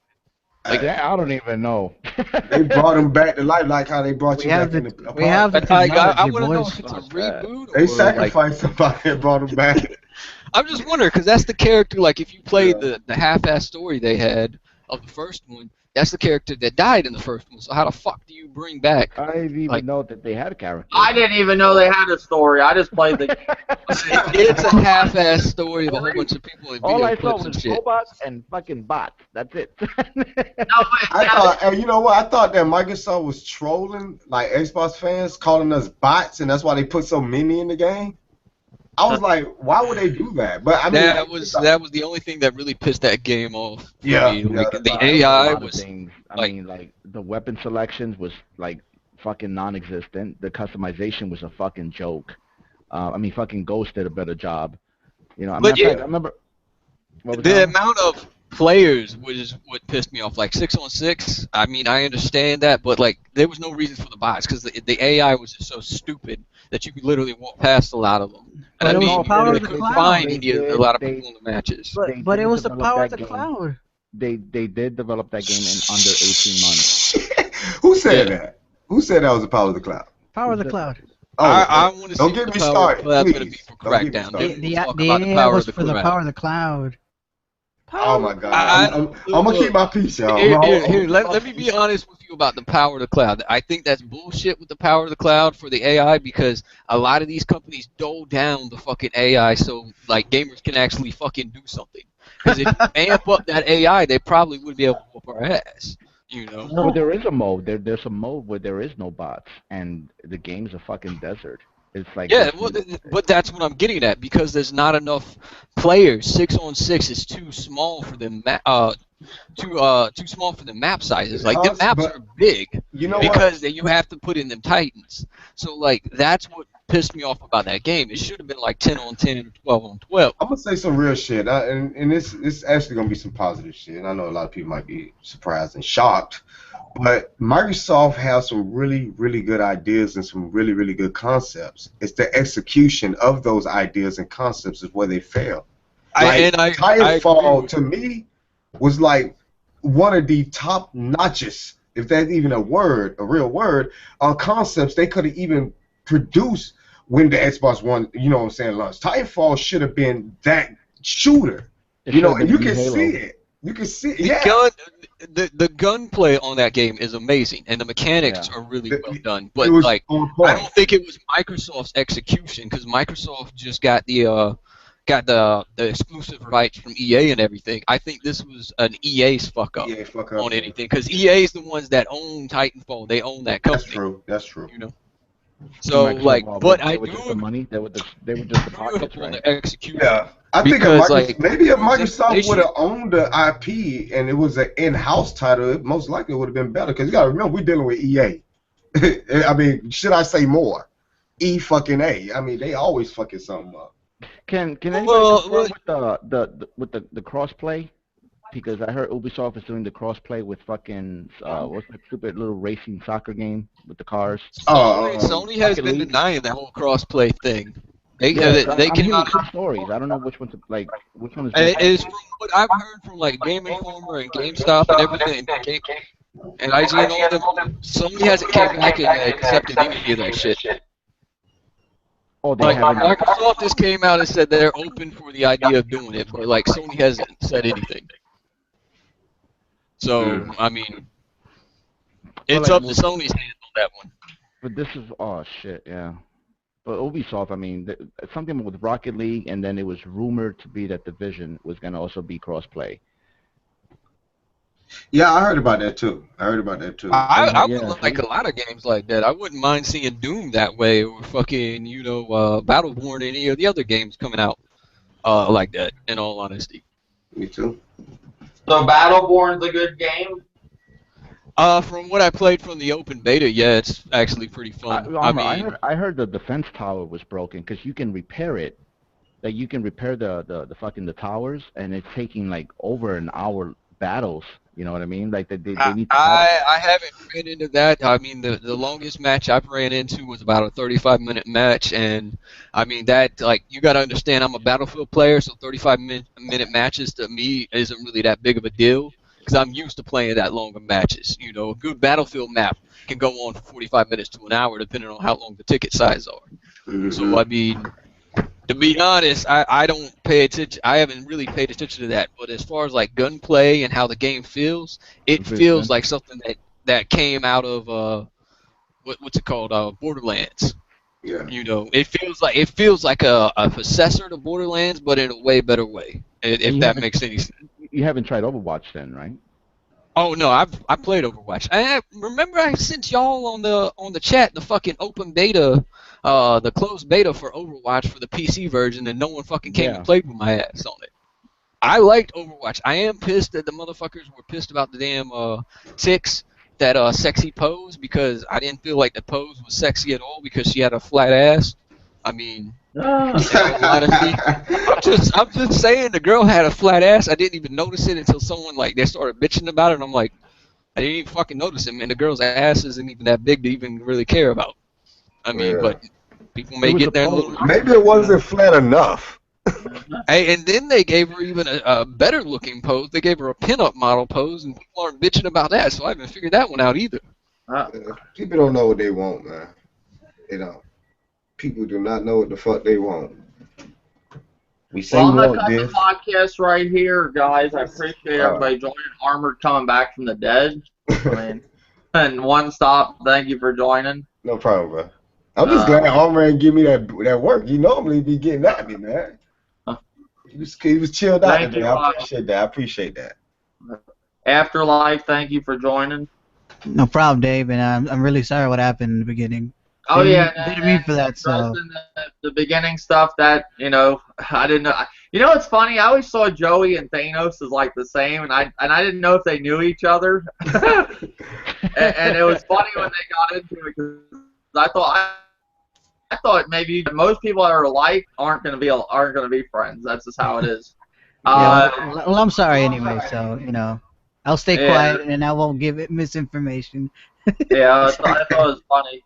S2: Like that, I don't even know.
S7: They brought him back to life like how they brought
S5: We
S7: you
S5: have
S7: back
S5: the
S7: in the
S5: we have the
S8: I
S5: technology,
S8: want to know
S5: boys.
S8: if it's a
S2: Fuck that.
S8: reboot
S7: They
S8: or like.
S7: sacrificed somebody and brought him back.
S8: I'm just wondering because that's the character. Like if you played the half-ass story they had of the first one, that's the character that died in the first one. So how the fuck do you bring back?
S2: I didn't even
S8: Like-
S2: know that they had a character.
S1: I didn't even know they had a story. I just played the.
S8: It's a half-ass story of a whole bunch of people in
S2: All
S8: video
S2: I saw
S8: clips and
S2: was
S8: shit.
S2: robots and fucking bots. That's it.
S7: I thought, and you know what? I thought that Microsoft was trolling like Xbox fans, calling us bots, and that's why they put so many in the game. I was like, why would they do that? But I mean,
S8: That was the only thing that really pissed that game off. For
S7: Yeah,
S8: me.
S7: yeah,
S8: Like,
S7: that's
S8: the
S7: right.
S8: AI
S2: a lot of
S8: was
S2: things. I
S8: like-
S2: mean, like the weapon selections was like fucking non-existent. The customization was a fucking joke. I mean, fucking Ghost did a better job. You know, I mean,
S8: But yeah.
S2: I remember. What was
S8: the
S2: that?
S8: amount of players was what pissed me off. Like 6-on-6. I mean, I understand that, but like there was no reason for the bots because the AI was just so stupid that you could literally walk past a lot of them. And
S5: But
S8: I
S5: it was
S8: mean,
S5: the power
S8: you
S5: of the
S8: couldn't
S5: cloud.
S8: find
S2: They
S8: a lot of
S2: did-
S8: people in the matches.
S2: They
S5: But it
S2: did
S5: was the
S2: develop
S5: power of
S2: that
S5: the
S2: game.
S5: cloud.
S2: They did develop that game in under 18 months.
S7: who said
S8: Yeah.
S7: that? Who said that was the power of the cloud?
S5: Power of the cloud.
S7: Oh,
S8: I want to see
S7: don't
S8: what
S7: get
S8: the
S7: me
S8: power of
S7: started,
S8: the cloud's going to be
S7: please.
S8: for
S7: Don't get me
S8: Crackdown.
S7: started.
S8: Didn't
S5: The
S8: talk
S5: the
S8: about the
S5: AI
S8: power
S5: was
S8: of the
S5: for the
S8: cloud.
S5: power of the cloud.
S7: Oh my God!
S8: I-
S7: I'm gonna keep my peace, y'all.
S8: Here, let me be honest with you about the power of the cloud. I think that's bullshit with the power of the cloud for the AI because a lot of these companies dole down the fucking AI so like gamers can actually fucking do something. Because if you amp up that AI, they probably would be able to whoop our ass. You know.
S2: Well, there is a mode. There's a mode where there is no bots, and the game's a fucking desert. It's like
S8: Yeah, well, but that's what I'm getting at because there's not enough players. 6-on-6 is too small for them. Too small for the map sizes. Like the maps are big
S7: You know
S8: because you have to put in them Titans. So like that's what pissed me off about that game. It should have been like 10-on-10 or 12-on-12.
S7: I'm gonna say some real shit, and this actually gonna be some positive shit. And I know a lot of people might be surprised and shocked, but Microsoft has some really, really good ideas and some really, really good concepts. It's the execution of those ideas and concepts is where they fail. Titanfall to me was like one of the top notches, if that's even a real word, concepts they could have even produced when the Xbox One, you know what I'm saying, launched. Titanfall should have been that shooter. You know, and you can see it. You can see it. Yeah.
S8: The gunplay on that game is amazing, and the mechanics are really well done. But like, I don't think it was Microsoft's execution because Microsoft just got the exclusive rights from EA and everything. I think this was an EA's fuck up on anything because EA is the ones that own Titanfall. They own that company.
S7: That's true. That's true.
S8: You know. So
S2: Microsoft,
S8: like, but I
S2: they were
S8: do
S2: just the money. They were just the pockets,
S8: on
S2: right?
S8: the execution.
S7: Yeah. I think maybe if Microsoft would have owned the IP and it was an in-house title, it most likely would have been better. Because you got to remember, we're dealing with EA. I mean, should I say more? fucking A. I mean, they always fucking something up.
S2: Can anybody confirm with the crossplay? Because I heard Ubisoft is doing the crossplay with fucking what's that stupid little racing soccer game with the cars.
S8: Sony has been denying that whole crossplay thing. They
S2: I'm
S8: came
S2: hearing
S8: out.
S2: two stories. I don't know which one which one is.
S8: It's from what I've heard from like Game Informer and GameStop and everything, and IGN and all them. Sony hasn't came back and accepted any of that shit.
S2: Oh, they
S8: like
S2: haven't.
S8: Microsoft just came out and said they're open for the idea of doing it, but like Sony hasn't said anything. So I mean, it's up to Sony's hands on that one.
S2: But this is shit, yeah. But Ubisoft, I mean, something with Rocket League, and then it was rumored to be that Division was going to also be crossplay.
S7: Yeah, I heard about that too.
S8: I would like a lot of games like that. I wouldn't mind seeing Doom that way, or fucking Battleborn, any of the other games coming out like that. In all honesty.
S7: Me too.
S1: So Battleborn's a good game.
S8: From what I played from the open beta, yeah, it's actually pretty fun.
S2: I heard the defense tower was broken because you can repair it. Like you can repair the fucking the towers, and it's taking like over an hour battles. You know what I mean? Like they need to have.
S8: I haven't ran into that. I mean, the longest match I've ran into was about a 35-minute match, and I mean that like you got to understand I'm a Battlefield player, so 35-minute matches to me isn't really that big of a deal because I'm used to playing that longer matches. You know, a good Battlefield map can go on for 45 minutes to an hour depending on how long the ticket size are. So I mean, to be honest, I don't pay attention. I haven't really paid attention to that. But as far as like gunplay and how the game feels, it feels like something that came out of what's it called? Borderlands.
S7: Yeah.
S8: You know, it feels like a successor to Borderlands, but in a way better way. If that makes any sense.
S2: You haven't tried Overwatch then, right?
S8: Oh no, I played Overwatch. I remember I sent y'all on the chat the fucking open beta, the closed beta for Overwatch for the PC version, and no one fucking came and played with my ass on it. I liked Overwatch. I am pissed that the motherfuckers were pissed about the damn ticks that sexy pose because I didn't feel like the pose was sexy at all because she had a flat ass. I mean, honestly, I'm just saying the girl had a flat ass. I didn't even notice it until someone like they started bitching about it. And I'm like, I didn't even fucking notice it, man. The girl's ass isn't even that big to even really care about. I mean, but people may get there.
S7: Maybe it wasn't flat enough.
S8: Hey, and then they gave her even a better looking pose. They gave her a pinup model pose, and people aren't bitching about that. So I haven't figured that one out either.
S7: People don't know what they want, man. You know, people do not know what the fuck they want. We say
S1: I'm
S7: we
S1: gonna
S7: want
S1: cut
S7: this.
S1: the podcast right here, guys. I appreciate everybody joining. Armored coming back from the dead. I mean, and one stop. Thank you for joining.
S7: No problem, bro. I'm just glad Armor ain't give me that work. He normally be getting at me, man. He was chilled out today. I appreciate that.
S1: Afterlife, thank you for joining.
S5: No problem, Dave, and I'm really sorry what happened in the beginning.
S1: Oh yeah,
S5: didn't mean for that. So
S1: the beginning stuff that I didn't know. It's funny. I always saw Joey and Thanos as like the same, and I didn't know if they knew each other. and it was funny when they got into it because I thought maybe most people that are alike aren't gonna be friends. That's just how it is.
S5: well, I'm sorry anyway. So I'll stay quiet and I won't give it misinformation.
S1: Yeah, I thought it was funny.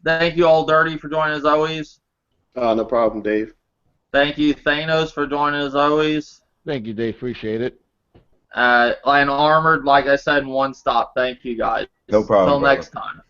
S1: Thank you, all Dirty, for joining as always.
S3: No problem, Dave.
S1: Thank you, Thanos, for joining as always.
S2: Thank you, Dave. Appreciate it.
S1: And Armored, like I said, in one stop. Thank you, guys.
S7: No problem.
S1: Until next time.